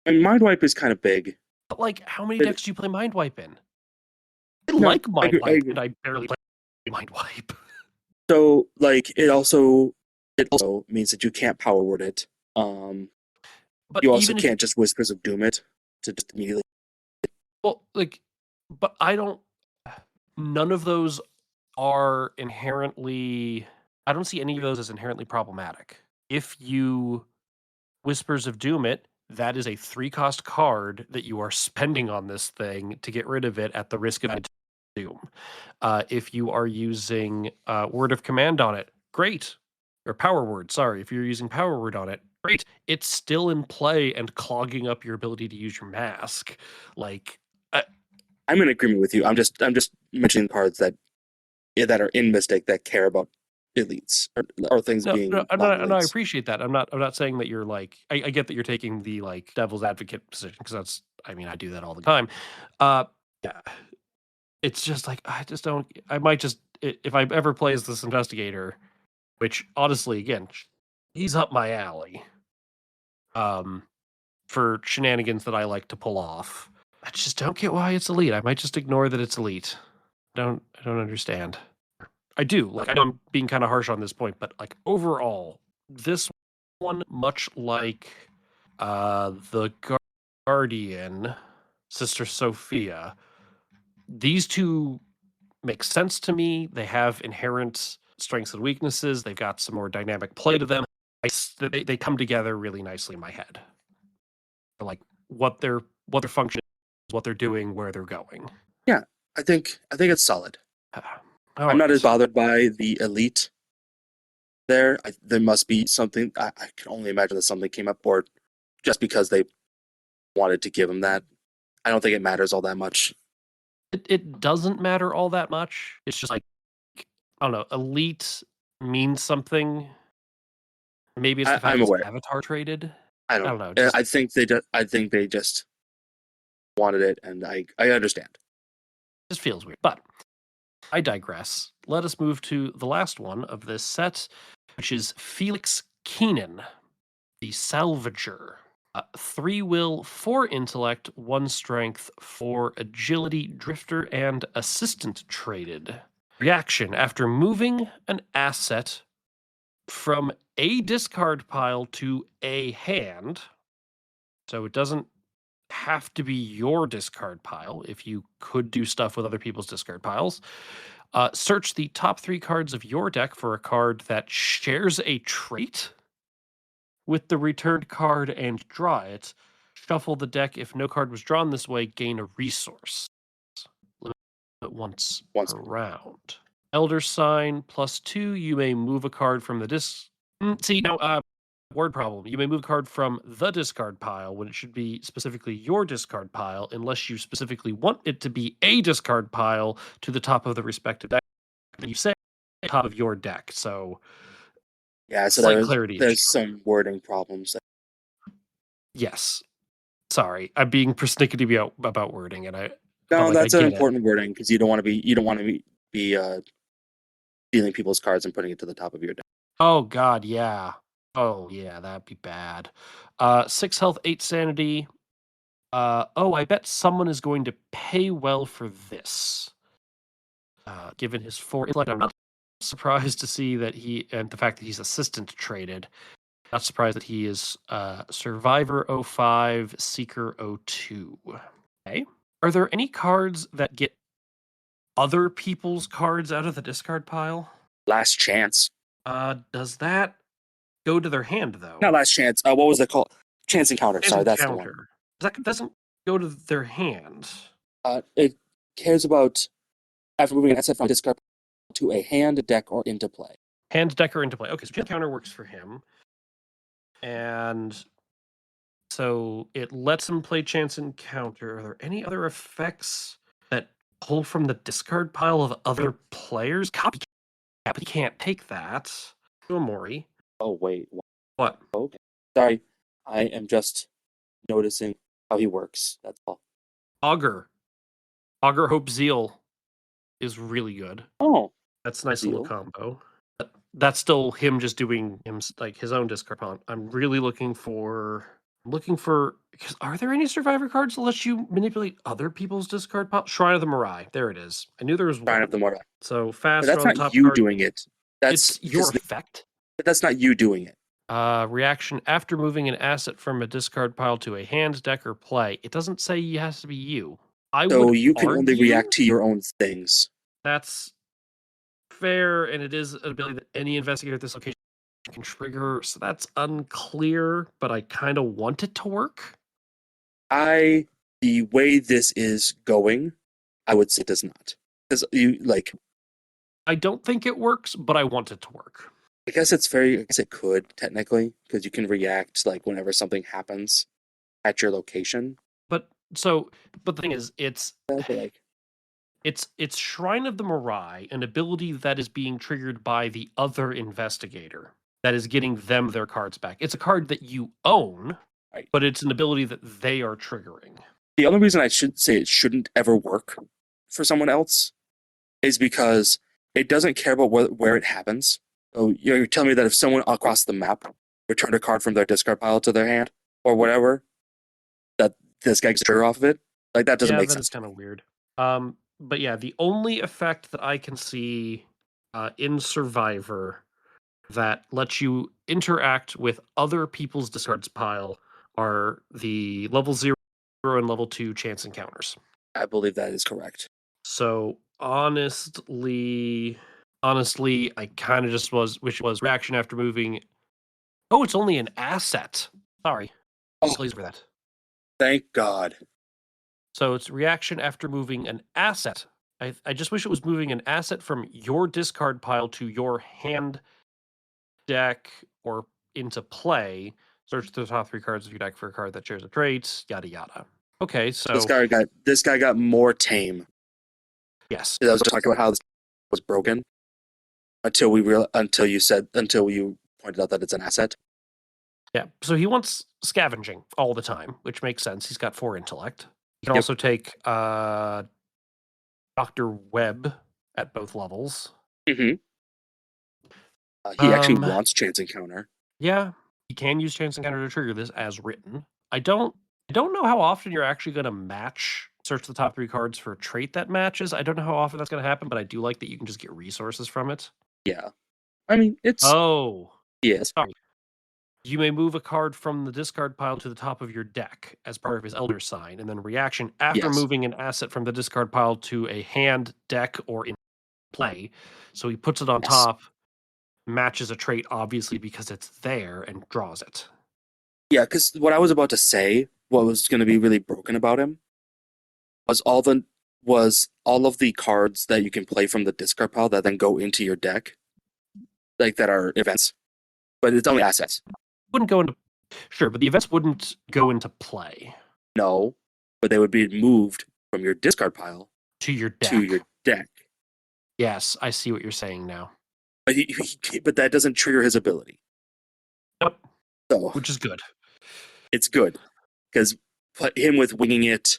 and Mind Wipe is kind of big. But like, how many It, decks do you play Mind Wipe in? I no, like I Mind agree, I Wipe, agree. and I barely play Mind Wipe. So like it also means that you can't power word it. Um, But you also even if can't just Whispers of Doom it to just immediately. well, like, but I don't. None of those are inherently. I don't see any of those as inherently problematic. If you Whispers of Doom it, that is a 3-cost card that you are spending on this thing to get rid of it at the risk of doom. If you are using Word of Command on it, great. Or Power Word, sorry. If you're using Power Word on it, great. It's still in play and clogging up your ability to use your mask. Like, I'm in agreement with you. I'm just mentioning cards that are in Mystic that care about elites or things no, no, being I'm not, no, I non-elites. appreciate that. I'm not saying that you're like, I get that you're taking the like devil's advocate position because that's, I mean, I do that all the time. Uh, yeah, it's just like I just don't. I might just if I ever play as this investigator, which honestly, again, he's up my alley. Um, for shenanigans that I like to pull off. I just don't get why it's elite. I might just ignore that it's elite. I don't understand. I do. Like I know I'm being kind of harsh on this point, but like overall, this one, much like the Guardian, Sister Sophia, these two make sense to me. They have inherent strengths and weaknesses. They've got some more dynamic play to them. They come together really nicely in my head. Like what their function is, what they're doing, where they're going. Yeah, I think it's solid. All I'm not as right. bothered by the elite there. There must be something. I can only imagine that something came up, or just because they wanted to give him that. I don't think it matters all that much. It doesn't matter all that much. It's just like I don't know, elite means something. Maybe it's the fact I'm it's aware. avatar traded. I I don't don't know. know. Just I think they just wanted it, and I understand. just feels weird. But I digress. Let us move to the last one of this set, which is Felix Keenan, the Salvager. 3 will, 4 intellect, 1 strength, 4 agility, drifter, and assistant traded. Reaction after moving an asset from a discard pile to a hand. So it doesn't have to be your discard pile if you could do stuff with other people's discard piles. Search the top 3 cards of your deck for a card that shares a trait with the returned card and draw it. Shuffle the deck. If no card was drawn this way, gain a resource. Limit it once Once per round. Elder Sign +2. You may move a card from the word problem. You may move a card from the discard pile when it should be specifically your discard pile, unless you specifically want it to be a discard pile to the top of the respective deck. You say top of your deck, so Yeah, so slight clarity there's issue. some wording problems. Yes. Sorry, I'm being persnickety about wording, and I. But No, like I that's an get it. important wording because you don't want to be stealing people's cards and putting it to the top of your deck. Oh God, yeah. Oh yeah, that'd be bad. 6 health, 8 sanity. I bet someone is going to pay well for this. Given his 4 intellect, I'm not surprised to see that and the fact that he's assistant traded. Not surprised that he is Survivor 05, Seeker 02. Okay. Are there any cards that get other people's cards out of the discard pile? Last chance. Does that go to their hand though? Not last chance. What was it called? Chance encounter. Chance Sorry, that's the one. encounter. That doesn't go to their hand. It cares about after moving an asset from discard to a hand, deck, or into play. Hand, deck, or into play. Okay, so chance encounter works for him. And so it lets him play chance encounter. Are there any other effects that pull from the discard pile of other players? Copycat, but he can't take that. Mori. Oh, wait. What? Okay. Sorry. I am just noticing how he works. That's all. Augur. Augur Hope Zeal is really good. Oh. That's a nice Zeal. little combo. That's still him just doing his own discard pile. I'm really looking for. Because are there any survivor cards that let you manipulate other people's discard pile? Shrine of the Morai. There it is. I knew there was one. Shrine of the Morai. So But fast that's on not top you card. doing it. It's your effect. That's not you doing it. Reaction after moving an asset from a discard pile to a hand, deck, or play. It doesn't say it has to be you. So you can only react to your own things. That's fair, and it is an ability that any investigator at this location can trigger, so that's unclear, but I kind of want it to work. The way this is going, I would say it does not. Because I don't think it works, but I want it to work. I guess it could technically, because you can react whenever something happens at your location. But the thing is, it's Like, it's Shrine of the Morai, an ability that is being triggered by the other investigator that is getting them their cards back. It's a card that you own, right. But it's an ability that they are triggering. The only reason I should say it shouldn't ever work for someone else is because it doesn't care about where it happens. So you're telling me that if someone across the map returned a card from their discard pile to their hand or whatever, that this guy gets a trigger off of it? Like, that doesn't make sense. That's kind of weird. But yeah, the only effect that I can see in Survivor that lets you interact with other people's discards pile are the level 0 and level 2 chance encounters. I believe that is correct. So honestly, I kind of just which was reaction after moving. Oh, it's only an asset. Sorry. Please for that. Thank God. So it's reaction after moving an asset. I just wish it was moving an asset from your discard pile to your hand, deck, or into play. Search the top 3 cards of your deck for a card that shares a trait, yada yada. Okay, so this guy got more tame. Yes. I was talking about how this was broken until you pointed out that it's an asset. Yeah, so he wants scavenging all the time, which makes sense. He's got 4 intellect. He can also take Dr. Webb at both levels. Mm-hmm. He actually wants chance encounter. Yeah, he can use chance encounter to trigger this as written. I don't know how often you're actually going to search the top 3 cards for a trait that matches. I don't know how often that's going to happen, but I do like that you can just get resources from it. Yeah. I mean, it's... Oh. Yes. Sorry. You may move a card from the discard pile to the top of your deck as part of his Elder Sign, and then reaction after moving an asset from the discard pile to a hand, deck, or in play. So he puts it on top, matches a trait, obviously, because it's there, and draws it. Yeah, because what I was about to say, what was going to be really broken about him, was all of the cards that you can play from the discard pile that then go into your deck, like that are events, but it's only assets. Wouldn't go into sure, but the events wouldn't go into play No, but they would be moved from your discard pile to your to deck. your deck. Yes, I see what you're saying now. But but that doesn't trigger his ability. Yep, So which is good. it's good because put him with winging it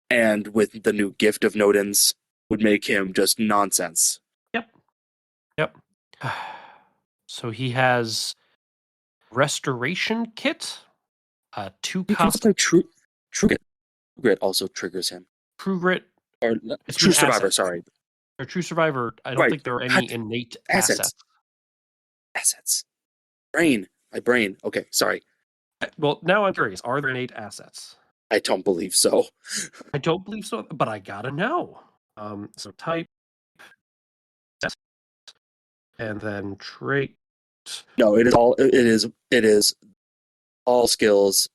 and with the new gift of Nodens would make him just nonsense. Yep. Yep. So he has Restoration Kit, two You can cost play True Grit. Grit also triggers him. True Grit. Or It's True an Survivor, asset. sorry. Or True Survivor, I don't Right. think there are any innate Assets. Assets. Brain. My brain. Okay, sorry. Well, now I'm curious. Are there innate assets? I don't believe so. I don't believe so, but I gotta know. So type and then trait. No, it is all skills.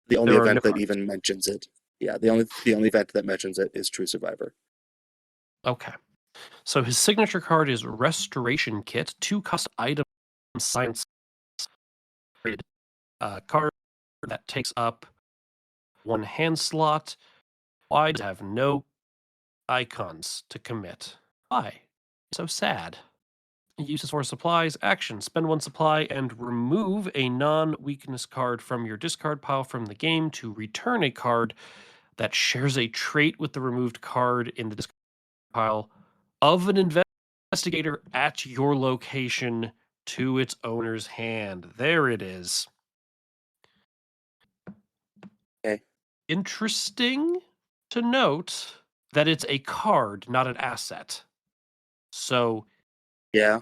The only There are no event that cards. even mentions it. Yeah, the only event that mentions it is True Survivor. Okay. So his signature card is Restoration Kit, two cost item science card that takes up one hand slot. Why does it have no icons to commit? Why? So sad. Uses for supplies. Action. Spend one supply and remove a non-weakness card from your discard pile from the game to return a card that shares a trait with the removed card in the discard pile of an investigator at your location to its owner's hand. There it is. Okay. Interesting to note that it's a card, not an asset. So Yeah.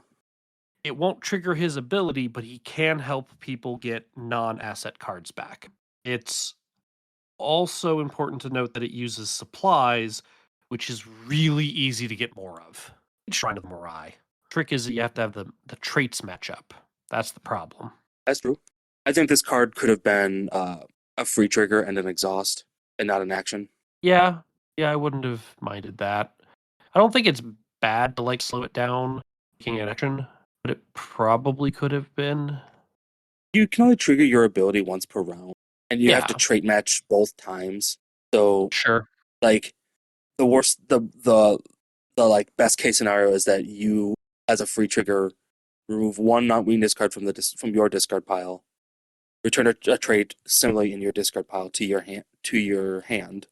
it won't trigger his ability, but he can help people get non-asset cards back. It's also important to note that it uses supplies, which is really easy to get more of. Shrine of the Morai. Trick is that you have to have the traits match up. That's the problem. That's true. I think this card could have been a free trigger and an exhaust and not an action. Yeah, I wouldn't have minded that. I don't think it's bad to like slow it down, making an action, but it probably could have been. You can only trigger your ability once per round, and you have to Yeah, trait match both times. So, sure. like, the worst, the like best case scenario is that you, as a free trigger, remove one non-weakness card from from your discard pile, return a trait similarly in your discard pile to your hand.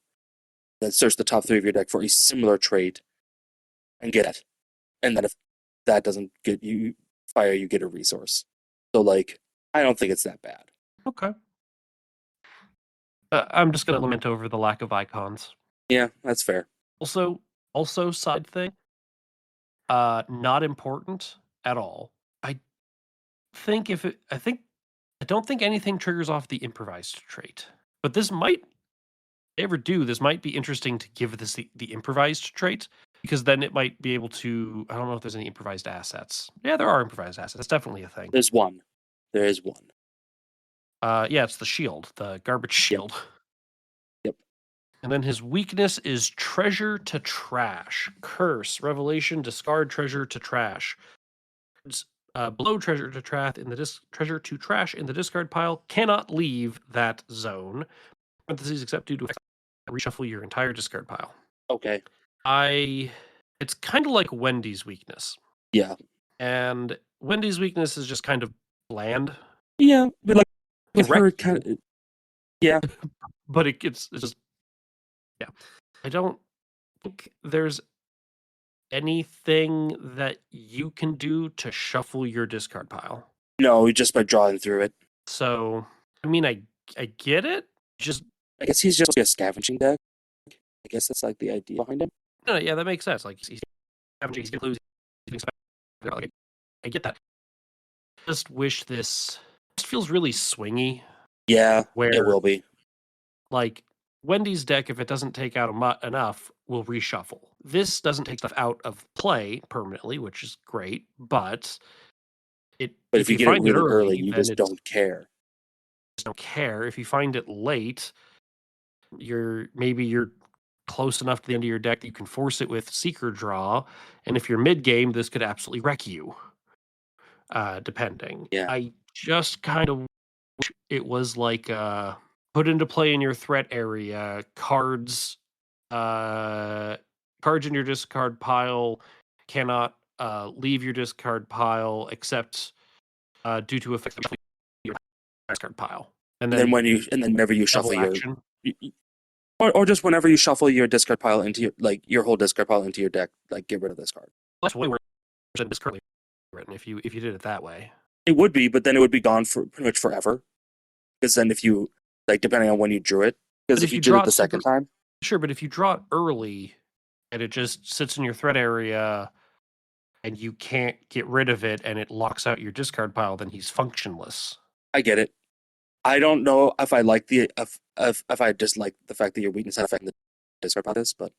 Then search the top three of your deck for a similar trait and get it. And then if that doesn't get you fire, you get a resource. So like, I don't think it's that bad. Okay. I'm just gonna lament over the lack of icons. Yeah, that's fair. Also, side thing, not important at all. I think if it, I don't think anything triggers off the improvised trait, but this might if they ever do. This might be interesting to give this the improvised trait because then it might be able to. I don't know if there's any improvised assets. Yeah, there are improvised assets. That's definitely a thing. There's one. There is one. Yeah, it's the shield, the garbage shield. Yep. And then his weakness is treasure to trash. Curse, revelation, discard treasure to trash. Below treasure to trash in the treasure to trash in the discard pile cannot leave that zone. Parentheses except due to reshuffle your entire discard pile. Okay. It's kind of like Wendy's weakness. Yeah. And Wendy's weakness is just kind of bland. Yeah, but like with her, kind of. Yeah. But it's just yeah. I don't think there's anything that you can do to shuffle your discard pile. No, just by drawing through it. So, I mean, I get it. Just I guess he's just a scavenging deck. I guess that's like the idea behind him. no, yeah, that makes sense. Like he's gonna lose. Like, I get that. Just wish this feels really swingy. Yeah, Where it will be. like Wendy's deck, if it doesn't take out enough, will reshuffle. This doesn't take stuff out of play permanently, which is great, but if you get it find really early, you then just don't care. Don't care. If you find it late, maybe your close enough to the end of your deck that you can force it with Seeker Draw, and if you're mid-game, this could absolutely wreck you, depending. Yeah. I just kind of wish it was like, put into play in your threat area, cards in your discard pile cannot, leave your discard pile except, due to effects of your discard pile, and And then then whenever you double shuffle action. or just whenever you shuffle your discard pile into your whole discard pile into your deck, like get rid of this card. That's way worse than it's currently written if you did it that way. It would be, but then it would be gone for pretty much forever. Because then if you depending on when you drew it, because But if if you you did draw it the it super second time, sure, but if you draw it early and it just sits in your threat area and you can't get rid of it and it locks out your discard pile, then he's functionless. I get it. I don't know if I like if I just like the fact that your weakness had affecting the discard pile is, but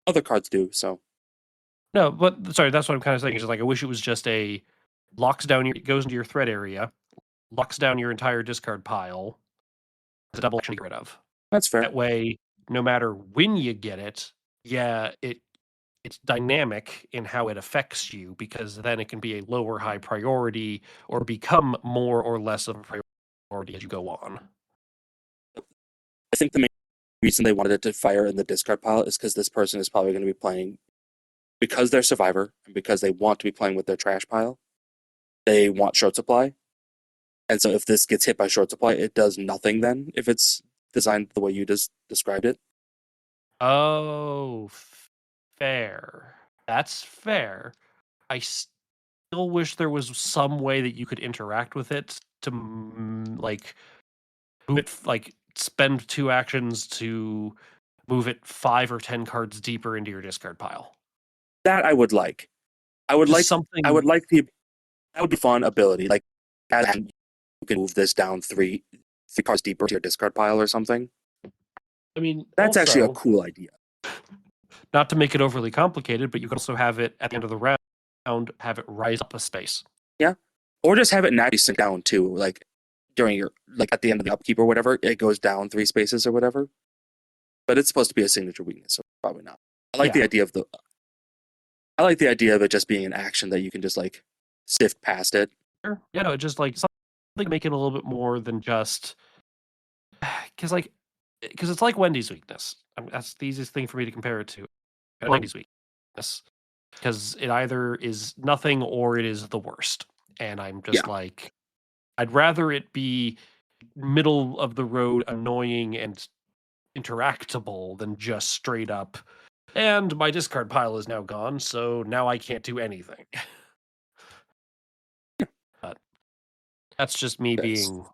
other cards do. So No, but sorry, that's what I'm kind of saying. Is just like I wish it was just a locks down your goes into your threat area, locks down your entire discard pile, it's a double action to get rid of. that's fair. That way, no matter when you get it, yeah, it's dynamic in how it affects you because then it can be a lower high priority or become more or less of a priority as you go on. I think the main reason they wanted it to fire in the discard pile is because this person is probably going to be playing because they're survivor and because they want to be playing with their trash pile. They want short supply, and so if this gets hit by short supply, it does nothing. Then if it's designed the way you just described it, Oh, fair. That's fair. I still wish there was some way that you could interact with it to like move it, like spend 2 actions to move it 5 or 10 cards deeper into your discard pile. that I would like. I would Just like. I would something. like the. That would be fun ability. Like, you can move this down three cards deeper to your discard pile or something. I mean, That's actually a also, cool idea. not to make it overly complicated, but you can also have it at the end of the round, have it rise up a space. Yeah, or just have it naturally sink down too. Like during your at the end of the upkeep or whatever, it goes down 3 spaces or whatever. But it's supposed to be a signature weakness, so probably not. I like the Yeah. idea of the. I like the idea of it just being an action that you can just sift past it. Sure. Yeah, no, just like something make it a little bit more than just because it's like Wendy's weakness. That's the easiest thing for me to compare it to. Wendy's weakness, because it either is nothing or it is the worst. And I'm just Yeah. like, I'd rather it be middle of the road, annoying and interactable than just straight up. And my discard pile is now gone, so now I can't do anything. But that's just me Yes. being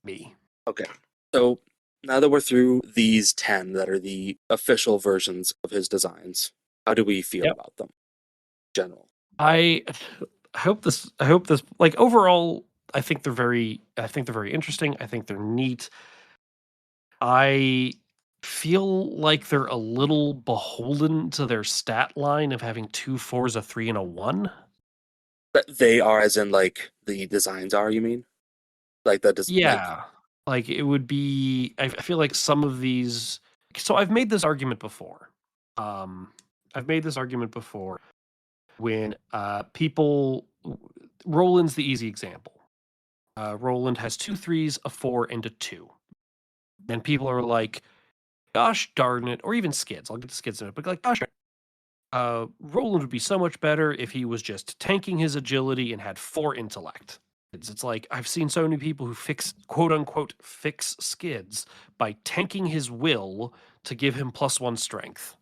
me. Okay. So now that we're through these 10 that are the official versions of his designs, how do we feel Yep. about them? In general. I hope this like overall I think they're very interesting. I think they're neat. I feel like they're a little beholden to their stat line of having 2 4s, a 3, and a 1. That they are as in the designs are, you mean? Like Yeah. Like it would be I feel like some of these so I've made this argument before. I've made this argument before when people Roland's the easy example. Roland has 2 3s, a 4, and a 2. And people are like, gosh darn it, or even Skids. I'll get to Skids in it, but like, gosh darn it, Roland would be so much better if he was just tanking his agility and had 4 intellect. It's like I've seen so many people who quote unquote fix Skids by tanking his will to give him +1 strength.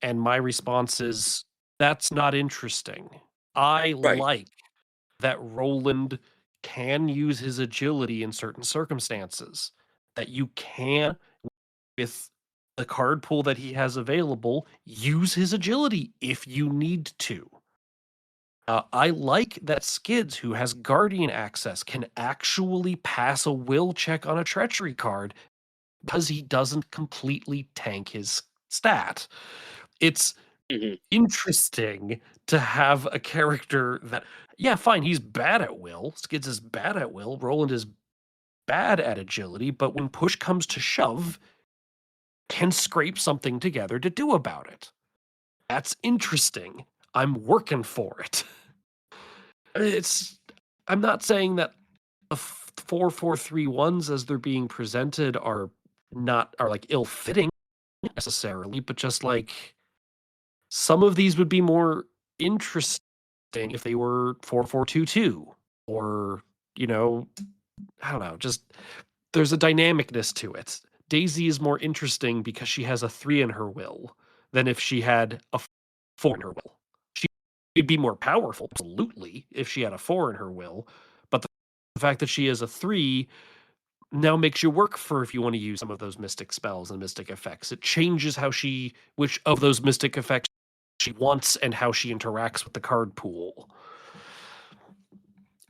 And my response is that's not interesting. I Right. like that Roland can use his agility in certain circumstances. That you can, with the card pool that he has available, use his agility if you need to. I like that Skids, who has Guardian access, can actually pass a will check on a treachery card because he doesn't completely tank his stat. It's Mhm. interesting to have a character that, yeah, fine, he's bad at will. Skids is bad at will. Roland is bad at agility, but when push comes to shove, can scrape something together to do about it. That's interesting. I'm working for it. It's I'm not saying that the 4-4-3-1s as they're being presented are like ill-fitting necessarily, but just like some of these would be more interesting if they were 4-4-2-2 or, you know, I don't know, just there's a dynamicness to it. Daisy is more interesting because she has a 3 in her will than if she had a 4 in her will. She'd be more powerful, absolutely, if she had a 4 in her will, but the fact that she has a 3 now makes you work for if you want to use some of those mystic spells and mystic effects. It changes which of those mystic effects she wants and how she interacts with the card pool.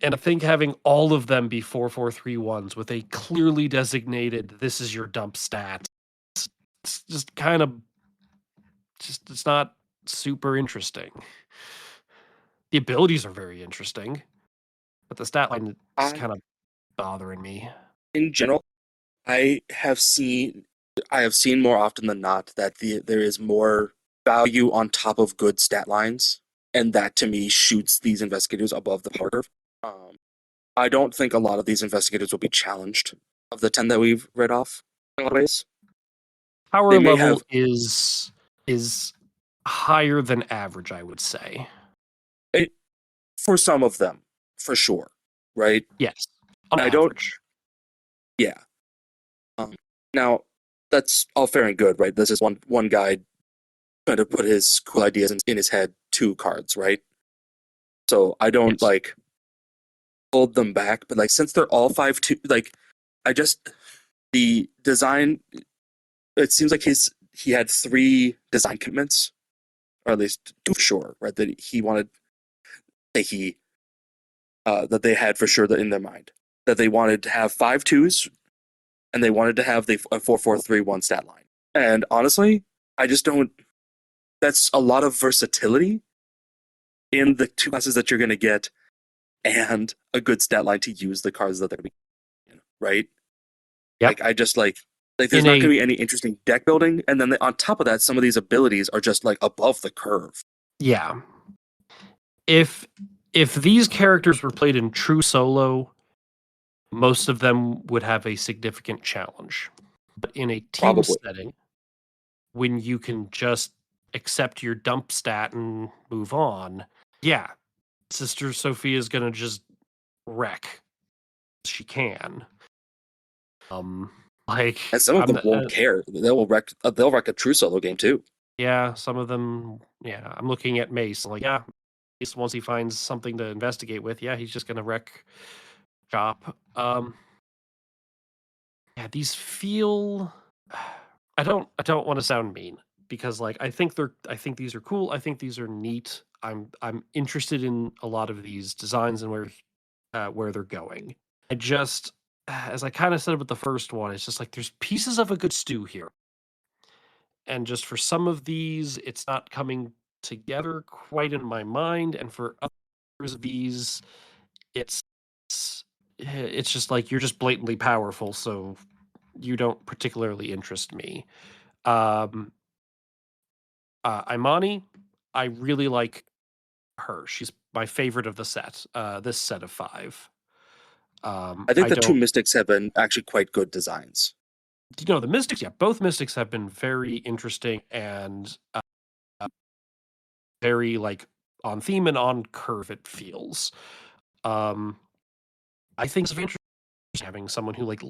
And I think having all of them be 4-4-3-1s with a clearly designated this is your dump stat, it's just kind of it's not super interesting. The abilities are very interesting, but the stat line is I, kind of bothering me. in general, I have seen more often than not that there is more value on top of good stat lines, and that to me shoots these investigators above the power curve. I don't think a lot of these investigators will be challenged of the 10 that we've read off in a lot of ways. They Power may level have is higher than average, I would say. it for some of them, for sure, right? Yes, on I don't, average. yeah. Um, Now, that's all fair and good, right? This is one guy trying to put his cool ideas in his head to cards, right? So I don't Yes. like hold them back, but like since they're all 5-2, like I just the design. It seems like he had 3 design commitments, or at least 2 for sure, right? That he wanted that he that they had for sure that in their mind that they wanted to have 5-2s and they wanted to have the 4-4-3-1 stat line. And honestly, I just don't. That's a lot of versatility in the 2 classes that you're going to get, and a good stat line to use the cards that they're going to be in, right? Yep. Like I just like there's In not a going to be any interesting deck building, and then on top of that, some of these abilities are just like above the curve. yeah. If these characters were played in true solo, most of them would have a significant challenge. But in a team Probably. setting, when you can just accept your dump stat and move on, yeah, Sister Sophia is gonna just wreck. She can. Um, like And some of I'm them won't care. They'll wreck a true solo game too. yeah, some of them. Yeah, I'm looking at Mace. Like yeah, Mace once he finds something to investigate with, yeah, he's just gonna wreck shop. Yeah, these feel. I don't want to sound mean because like I think these are cool. I think these are neat. I'm interested in a lot of these designs and where they're going. I just as I kind of said with the first one, it's just like there's pieces of a good stew here. And just for some of these, it's not coming together quite in my mind. And for others of these, it's it's just like you're just blatantly powerful, so you don't particularly interest me. Um, Imani, I really like her. She's my favorite of the set. This set of 5. I think I the 2 don't, mystics have been actually quite good designs. the Mystics. Yeah, both Mystics have been very interesting and very like on theme and on curve. It feels. Um, I think it's interesting having someone who like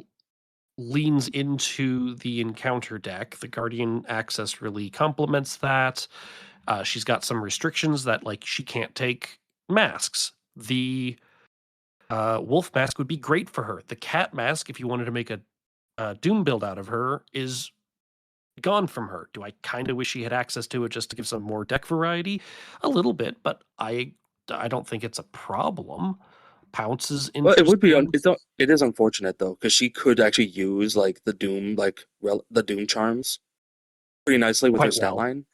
leans into the encounter deck. The Guardian access really complements that. She's got some restrictions that like she can't take masks. The wolf mask would be great for her. The cat mask, if you wanted to make a Doom build out of her, is gone from her. Do I kind of wish she had access to it just to give some more deck variety? A little bit, but I don't think it's a problem. Pounce is Well, it would be interesting. it is unfortunate though, because she could actually use like the Doom the Doom charms pretty nicely with her Quite stat well. line.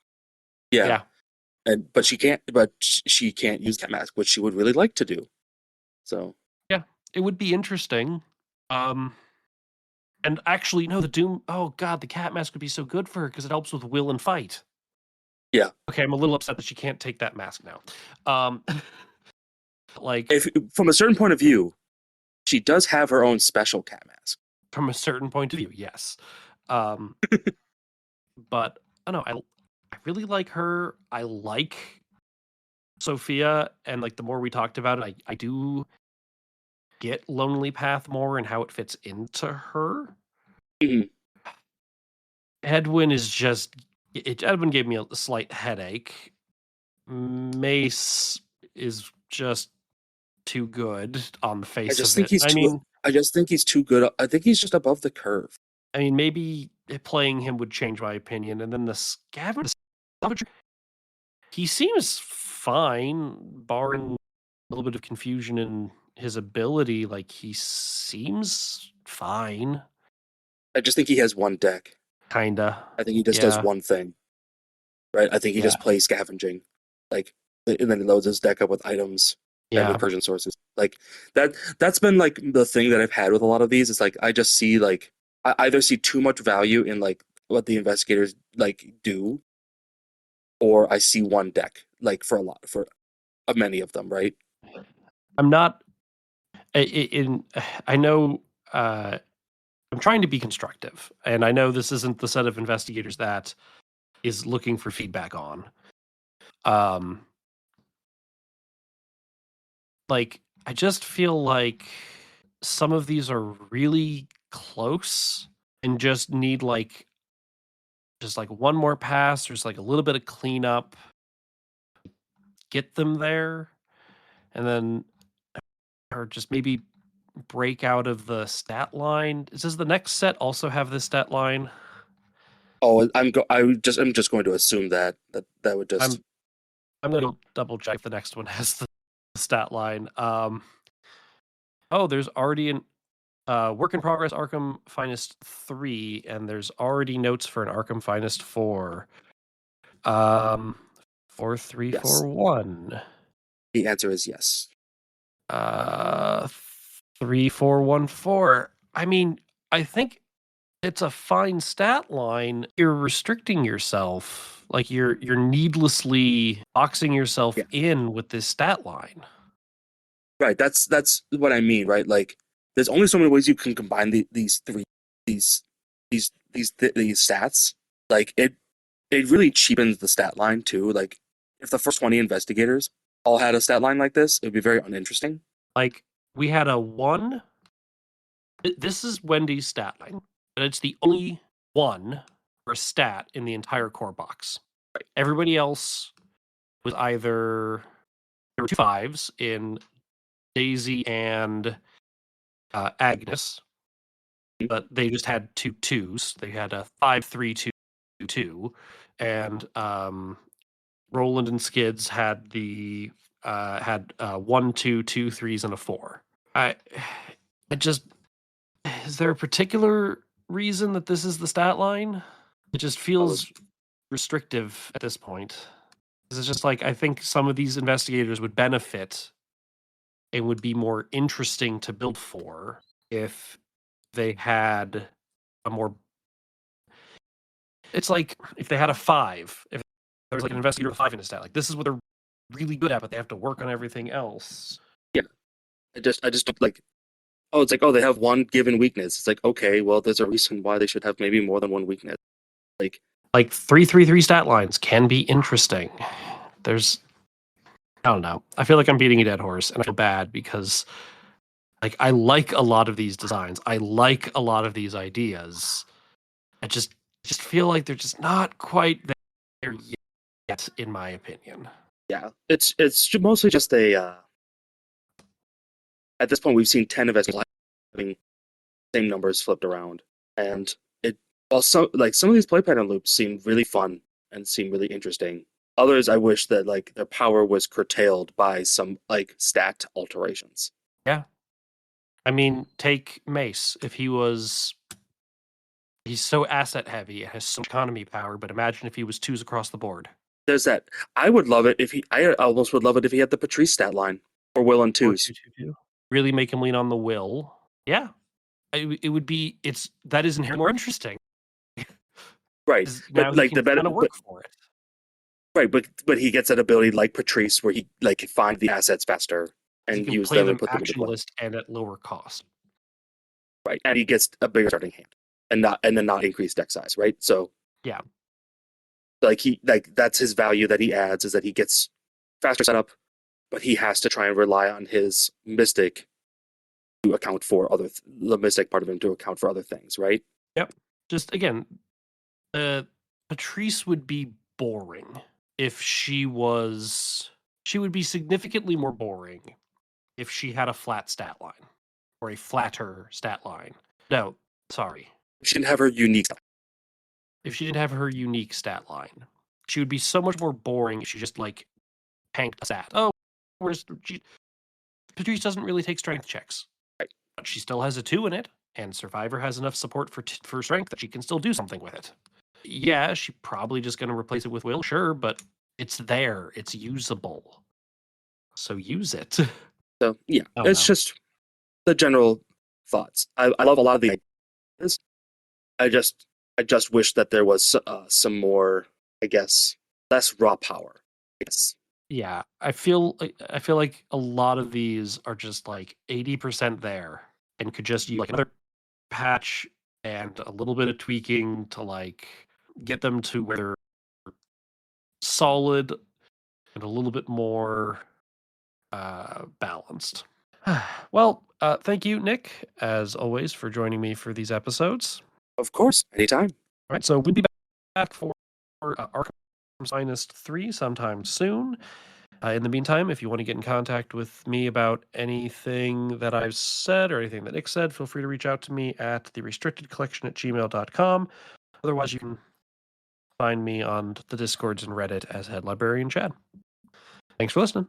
Yeah, Yeah. and she can't use cat mask, which she would really like to do. So Yeah. It would be interesting. Um And actually, no, the Doom. Oh God, the cat mask would be so good for her because it helps with will and fight. Yeah. Okay, I'm a little upset that she can't take that mask now. Um, like If from a certain point of view, she does have her own special cat mask. from a certain point of view, yes. Um, but I don't know. I really like her. I like Sophia, and like the more we talked about it, I do get Lonely Path more and how it fits into her. Mhm. Edwin is just Edwin gave me a slight headache. Mace is just too good on the I face just of think it. he's too. I just think he's too good. I think he's just above the curve. I mean, maybe playing him would change my opinion. And then the scavenger, he seems fine, barring a little bit of confusion in his ability. Like he seems fine, I just think he has one deck. kinda. I think he just does Yeah, one thing, right? I think he yeah, just plays scavenging, like, and then he loads his deck up with items and yeah. recursion sources. Like that. That's been like the thing that I've had with a lot of these. Is like I just see like I either see too much value in like what the investigators like do, or I see one deck like for many of them, right? I'm not in. I know. I'm trying to be constructive, and I know this isn't the set of investigators that is looking for feedback on. Um, like I just feel like some of these are really close and just need like just like one more pass or just like a little bit of cleanup, get them there, and then or just maybe break out of the stat line. Does the next set also have this stat line? Oh, I'm just going to assume that would just. I'm I'm gonna double check if the next one has the stat line. Oh, there's already an work in progress Arkham Finest 3, and there's already notes for an Arkham Finest 4. Um, Yes. 4341. The answer is yes. Uh, 3414. I mean, I think it's a fine stat line. You're restricting yourself. Like you're needlessly boxing yourself Yeah. in with this stat line. Right. That's what I mean. Right. Like there's only so many ways you can combine these three these these stats. Like it really cheapens the stat line too. Like if the first 20 investigators all had a stat line like this, it would be very uninteresting. Like we had a 1. This is Wendy's stat line, and it's the only one or stat in the entire core box. Right. Everybody else was either there were 2 5s in Daisy and Agnes, but they just had 2 2s. They had a 5 3 2 2, and Roland and Skids had the had 1 2 2 3s and a 4. I I just is there a particular reason that this is the stat line? It just Oh, feels restrictive at this point. It's just like I think some of these investigators would benefit and would be more interesting to build for if they had a more. It's like if they had a 5, if there was like an investigator with 5 in a stat, like this is what they're really good at, but they have to work on everything else. yeah. I just don't like. Oh, it's like, oh, they have one given weakness. It's like, okay, well, there's a reason why they should have maybe more than one weakness. Like, Like 3 3 3 stat lines can be interesting. There's I don't know. I feel like I'm beating a dead horse, and I feel bad because like I like a lot of these designs. I like a lot of these ideas. I just feel like they're just not quite there yet, in my opinion. yeah, it's mostly just a. At this point, we've seen 10 of us having same numbers flipped around, and it also like some of these play pattern loops seem really fun and seem really interesting. Others, I wish that like their power was curtailed by some like stat alterations. Yeah. I mean, take Mace. If he's so asset heavy, it has so much economy power, but imagine if he was 2s across the board. There's that. I would love it if he. I almost would love it if he had the Patrice stat line or Will and Or twos. 2 2 2. Really make him lean on the will. Yeah. it would be that is inherently more interesting. Right. 'Cause now But he like can the better, kind of work for it. right, but he gets that ability like Patrice, where he like can find the assets faster 'Cause he and can use play them and them put them into play. actionless and at lower cost. Right, and he gets a bigger starting hand, and then not increase deck size. Right, so Yeah. that's his value that he adds is that he gets faster setup, but he has to try and rely on his mystic to account for the mystic part of him to account for other things. Right. Yep. Just again, Patrice would be boring if she would be significantly more boring if she had a flat stat line or a flatter stat line. No, sorry. She didn't have her unique style. If she didn't have her unique stat line, she would be so much more boring if she just like tanked a stat. Oh, Patrice doesn't really take strength checks, Right. but she still has a 2 in it, and Survivor has enough support for strength that she can still do something with it. Yeah, she's probably just going to replace it with Will, sure, but it's there. It's usable. So use it. So yeah, Oh it's no. just the general thoughts. I love a lot of the ideas. I just wish that there was some more, I guess, less raw power. I guess. Yeah, I feel like a lot of these are just like 80% there and could just use like another patch and a little bit of tweaking to like get them to where they're solid and a little bit more balanced. Well, thank you, Nick, as always, for joining me for these episodes. Of course, anytime. All right, so we'll be back for Arkham Minus 3 sometime soon. In the meantime, if you want to get in contact with me about anything that I've said or anything that Nick said, feel free to reach out to me at therestrictedcollection@gmail.com. Otherwise, you can find me on the Discords and Reddit as Head Librarian Chad. Thanks for listening.